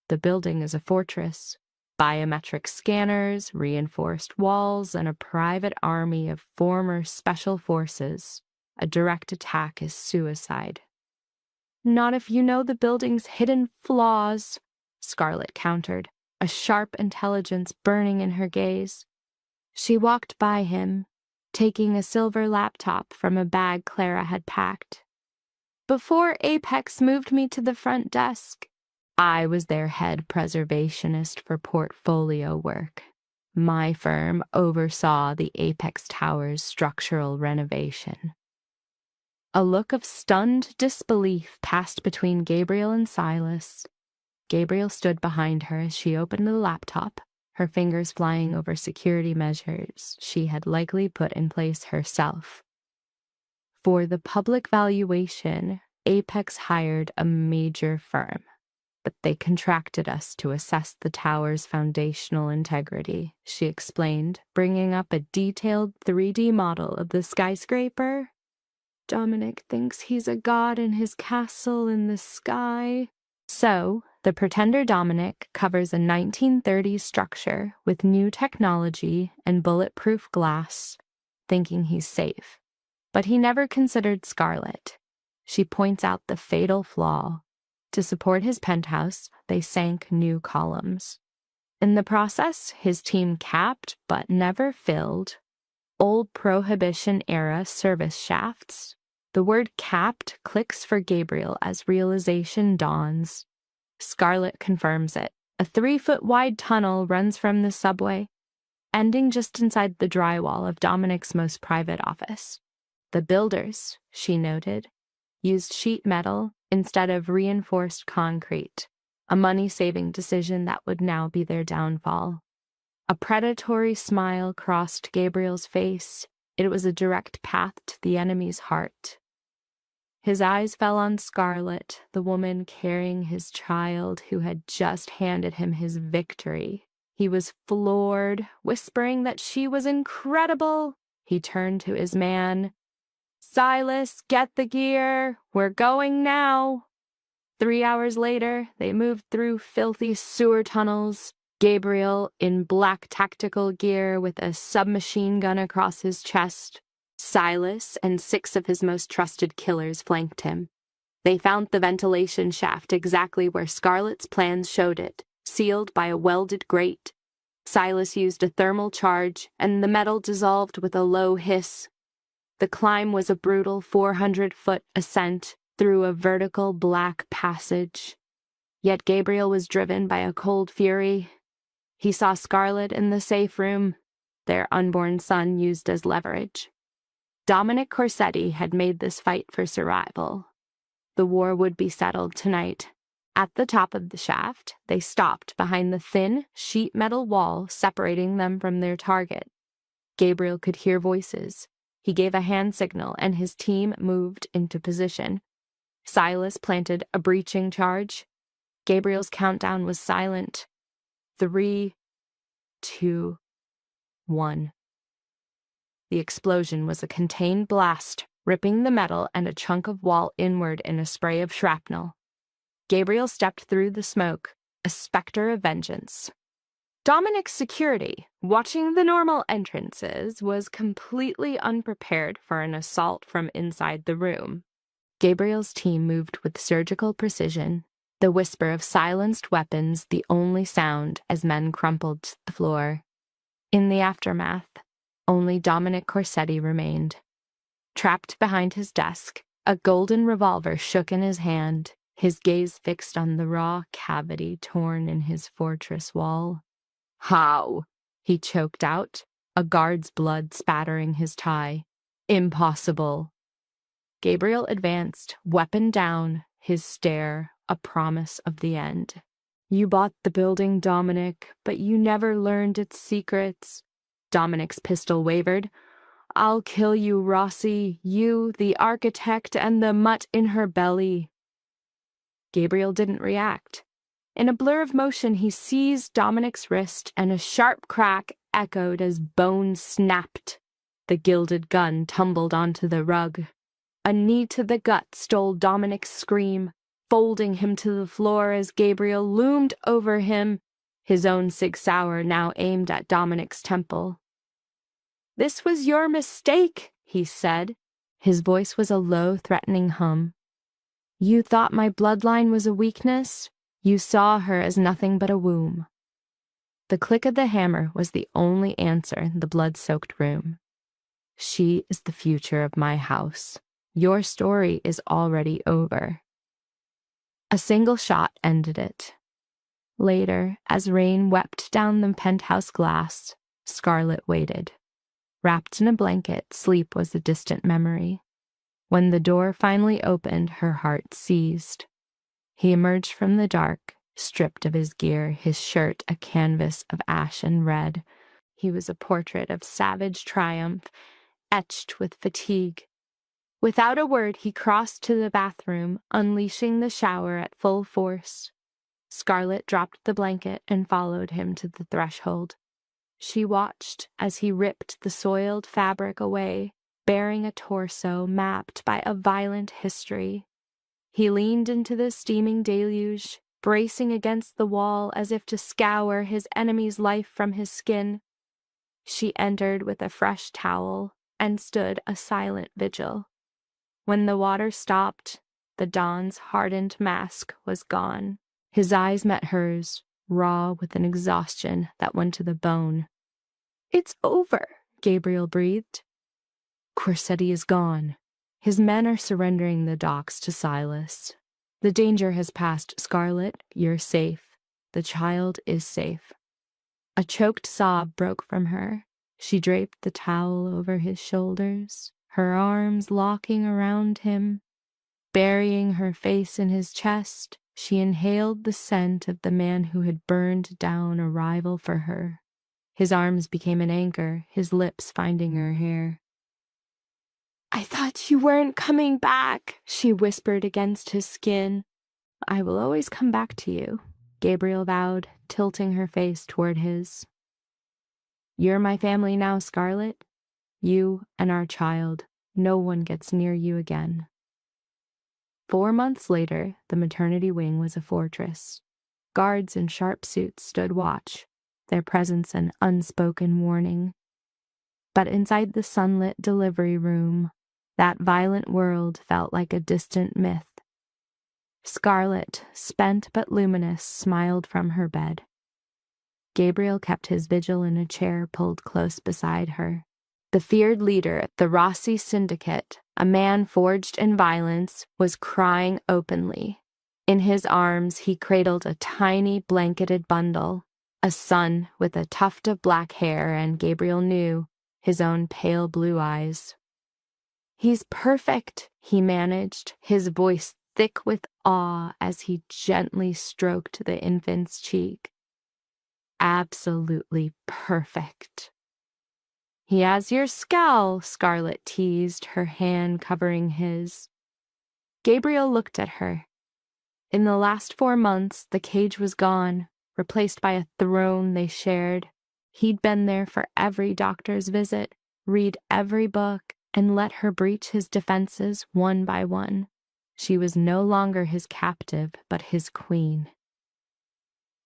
The building is a fortress. Biometric scanners, reinforced walls, and a private army of former special forces. A direct attack is suicide." "Not if you know the building's hidden flaws," Scarlett countered, a sharp intelligence burning in her gaze. She walked by him, taking a silver laptop from a bag Clara had packed. "Before Apex moved me to the front desk, I was their head preservationist for portfolio work. My firm oversaw the Apex Tower's structural renovation." A look of stunned disbelief passed between Gabriel and Silas. Gabriel stood behind her as she opened the laptop, her fingers flying over security measures she had likely put in place herself. "For the public valuation, Apex hired a major firm, but they contracted us to assess the tower's foundational integrity," she explained, bringing up a detailed 3D model of the skyscraper. "Dominic thinks he's a god in his castle in the sky." So, the pretender Dominic covers a 1930s structure with new technology and bulletproof glass, thinking he's safe. But he never considered Scarlett. She points out the fatal flaw. To support his penthouse, they sank new columns. In the process, his team capped but never filled old Prohibition-era service shafts. The word capped clicks for Gabriel as realization dawns. Scarlett confirms it. A 3-foot-wide tunnel runs from the subway, ending just inside the drywall of Dominic's most private office. The builders, she noted, used sheet metal instead of reinforced concrete, a money-saving decision that would now be their downfall. A predatory smile crossed Gabriel's face. It was a direct path to the enemy's heart. His eyes fell on Scarlett, the woman carrying his child who had just handed him his victory. He was floored, whispering that she was incredible. He turned to his man. "Silas, get the gear. We're going now." 3 hours later, they moved through filthy sewer tunnels. Gabriel, in black tactical gear with a submachine gun across his chest. Silas and 6 of his most trusted killers flanked him. They found the ventilation shaft exactly where Scarlett's plans showed it, sealed by a welded grate. Silas used a thermal charge, and the metal dissolved with a low hiss. The climb was a brutal 400-foot ascent through a vertical black passage. Yet Gabriel was driven by a cold fury. He saw Scarlett in the safe room, their unborn son used as leverage. Dominic Corsetti had made this fight for survival. The war would be settled tonight. At the top of the shaft, they stopped behind the thin, sheet metal wall separating them from their target. Gabriel could hear voices. He gave a hand signal, and his team moved into position. Silas planted a breaching charge. Gabriel's countdown was silent. 3, 2, 1. The explosion was a contained blast, ripping the metal and a chunk of wall inward in a spray of shrapnel. Gabriel stepped through the smoke, a specter of vengeance. Dominic's security, watching the normal entrances, was completely unprepared for an assault from inside the room. Gabriel's team moved with surgical precision, the whisper of silenced weapons the only sound as men crumpled to the floor. In the aftermath, only Dominic Corsetti remained. Trapped behind his desk, a golden revolver shook in his hand, his gaze fixed on the raw cavity torn in his fortress wall. "How?" he choked out, a guard's blood spattering his tie. "Impossible." Gabriel advanced, weapon down, his stare a promise of the end. "You bought the building, Dominic, but you never learned its secrets." Dominic's pistol wavered. "I'll kill you, Rossi, you, the architect, and the mutt in her belly." Gabriel didn't react. In a blur of motion, he seized Dominic's wrist, and a sharp crack echoed as bone snapped. The gilded gun tumbled onto the rug. A knee to the gut stole Dominic's scream, folding him to the floor as Gabriel loomed over him, his own Sig Sauer now aimed at Dominic's temple. "This was your mistake," he said. His voice was a low, threatening hum. "You thought my bloodline was a weakness? You saw her as nothing but a womb." The click of the hammer was the only answer in the blood-soaked room. "She is the future of my house. Your story is already over." A single shot ended it. Later, as rain wept down the penthouse glass, Scarlett waited. Wrapped in a blanket, sleep was a distant memory. When the door finally opened, her heart seized. He emerged from the dark, stripped of his gear, his shirt a canvas of ash and red. He was a portrait of savage triumph, etched with fatigue. Without a word, he crossed to the bathroom, unleashing the shower at full force. Scarlett dropped the blanket and followed him to the threshold. She watched as he ripped the soiled fabric away, bearing a torso mapped by a violent history. He leaned into the steaming deluge, bracing against the wall as if to scour his enemy's life from his skin. She entered with a fresh towel and stood a silent vigil. When the water stopped, the Don's hardened mask was gone. His eyes met hers, raw with an exhaustion that went to the bone. "It's over," Gabriel breathed. "Corsetti is gone. His men are surrendering the docks to Silas. The danger has passed, Scarlett. You're safe. The child is safe." A choked sob broke from her. She draped the towel over his shoulders, her arms locking around him. Burying her face in his chest, she inhaled the scent of the man who had burned down a rival for her. His arms became an anchor, his lips finding her hair. "I thought you weren't coming back," she whispered against his skin. "I will always come back to you," Gabriel vowed, tilting her face toward his. "You're my family now, Scarlett. You and our child. No one gets near you again." 4 months later, the maternity wing was a fortress. Guards in sharp suits stood watch, their presence an unspoken warning. But inside the sunlit delivery room, that violent world felt like a distant myth. Scarlett, spent but luminous, smiled from her bed. Gabriel kept his vigil in a chair pulled close beside her. The feared leader, the Rossi Syndicate, a man forged in violence, was crying openly. In his arms, he cradled a tiny blanketed bundle, a son with a tuft of black hair, and Gabriel knew his own pale blue eyes. "He's perfect," he managed, his voice thick with awe as he gently stroked the infant's cheek. "Absolutely perfect." "He has your scowl," Scarlett teased, her hand covering his. Gabriel looked at her. In the last 4 months, the cage was gone, replaced by a throne they shared. He'd been there for every doctor's visit, read every book, and let her breach his defenses one by one. She was no longer his captive, but his queen.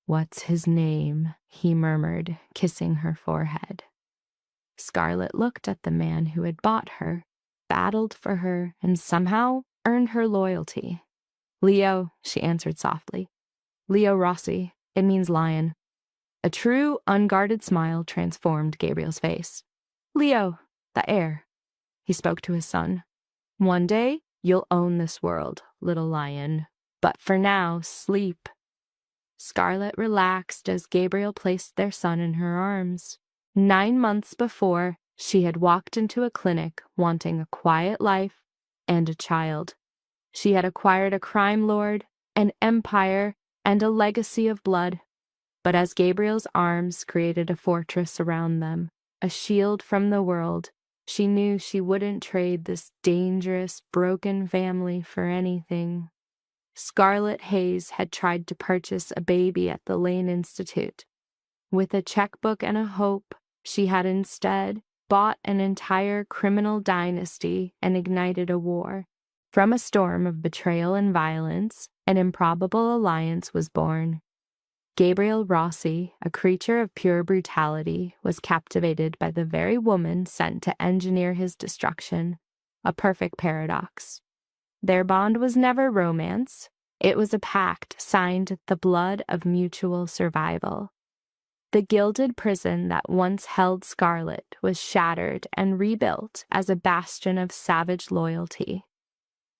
"What's his name?" he murmured, kissing her forehead. Scarlet looked at the man who had bought her, battled for her, and somehow earned her loyalty. "Leo," she answered softly. "Leo Rossi. It means lion." A true, unguarded smile transformed Gabriel's face. "Leo, the heir." He spoke to his son. "One day, you'll own this world, little lion. But for now, sleep." Scarlet relaxed as Gabriel placed their son in her arms. 9 months before, she had walked into a clinic wanting a quiet life and a child. She had acquired a crime lord, an empire, and a legacy of blood. But as Gabriel's arms created a fortress around them, a shield from the world, she knew she wouldn't trade this dangerous, broken family for anything. Scarlet Hayes had tried to purchase a baby at the Lane Institute. With a checkbook and a hope, she had instead bought an entire criminal dynasty and ignited a war. From a storm of betrayal and violence, an improbable alliance was born. Gabriel Rossi, a creature of pure brutality, was captivated by the very woman sent to engineer his destruction, a perfect paradox. Their bond was never romance. It was a pact signed the blood of mutual survival. The gilded prison that once held Scarlet was shattered and rebuilt as a bastion of savage loyalty.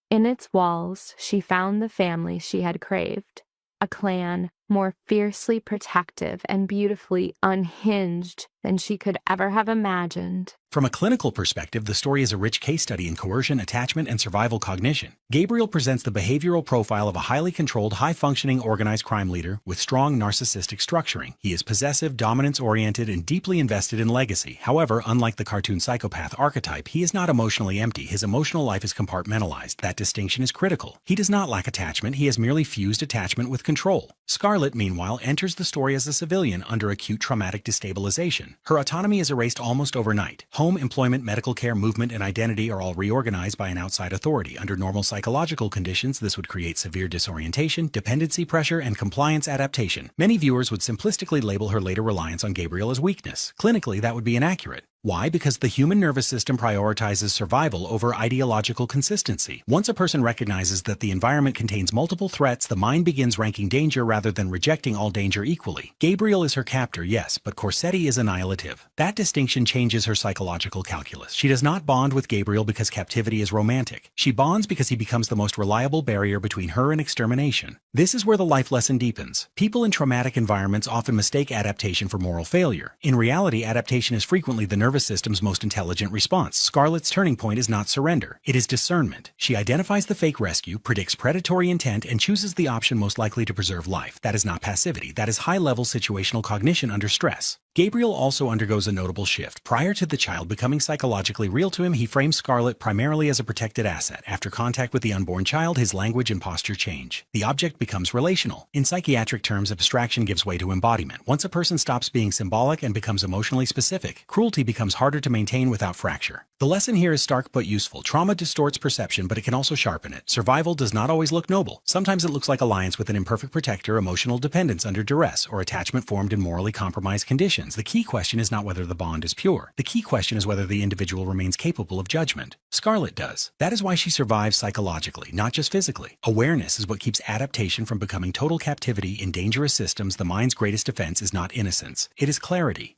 In its walls, she found the family she had craved, a clan more fiercely protective and beautifully unhinged than she could ever have imagined. From a clinical perspective, the story is a rich case study in coercion, attachment, and survival cognition. Gabriel presents the behavioral profile of a highly controlled, high-functioning, organized crime leader with strong narcissistic structuring. He is possessive, dominance-oriented, and deeply invested in legacy. However, unlike the cartoon psychopath archetype, he is not emotionally empty. His emotional life is compartmentalized. That distinction is critical. He does not lack attachment. He has merely fused attachment with control. Scarlet, meanwhile, enters the story as a civilian under acute traumatic destabilization. Her autonomy is erased almost overnight. Home, employment, medical care, movement, and identity are all reorganized by an outside authority. Under normal psychological conditions, this would create severe disorientation, dependency pressure, and compliance adaptation. Many viewers would simplistically label her later reliance on Gabriel as weakness. Clinically, that would be inaccurate. Why? Because the human nervous system prioritizes survival over ideological consistency. Once a person recognizes that the environment contains multiple threats, the mind begins ranking danger rather than rejecting all danger equally. Gabriel is her captor, yes, but Corsetti is annihilative. That distinction changes her psychological calculus. She does not bond with Gabriel because captivity is romantic. She bonds because he becomes the most reliable barrier between her and extermination. This is where the life lesson deepens. People in traumatic environments often mistake adaptation for moral failure. In reality, adaptation is frequently the nervous system's most intelligent response. Scarlet's turning point is not surrender. It is discernment. She identifies the fake rescue, predicts predatory intent, and chooses the option most likely to preserve life. That is not passivity. That is high-level situational cognition under stress. Gabriel also undergoes a notable shift. Prior to the child becoming psychologically real to him, he frames Scarlet primarily as a protected asset. After contact with the unborn child, his language and posture change. The object becomes relational. In psychiatric terms, abstraction gives way to embodiment. Once a person stops being symbolic and becomes emotionally specific, cruelty becomes harder to maintain without fracture. The lesson here is stark but useful. Trauma distorts perception, but it can also sharpen it. Survival does not always look noble. Sometimes it looks like alliance with an imperfect protector, emotional dependence under duress, or attachment formed in morally compromised conditions. The key question is not whether the bond is pure. The key question is whether the individual remains capable of judgment. Scarlet does. That is why she survives psychologically, not just physically. Awareness is what keeps adaptation from becoming total captivity. In dangerous systems, the mind's greatest defense is not innocence. It is clarity.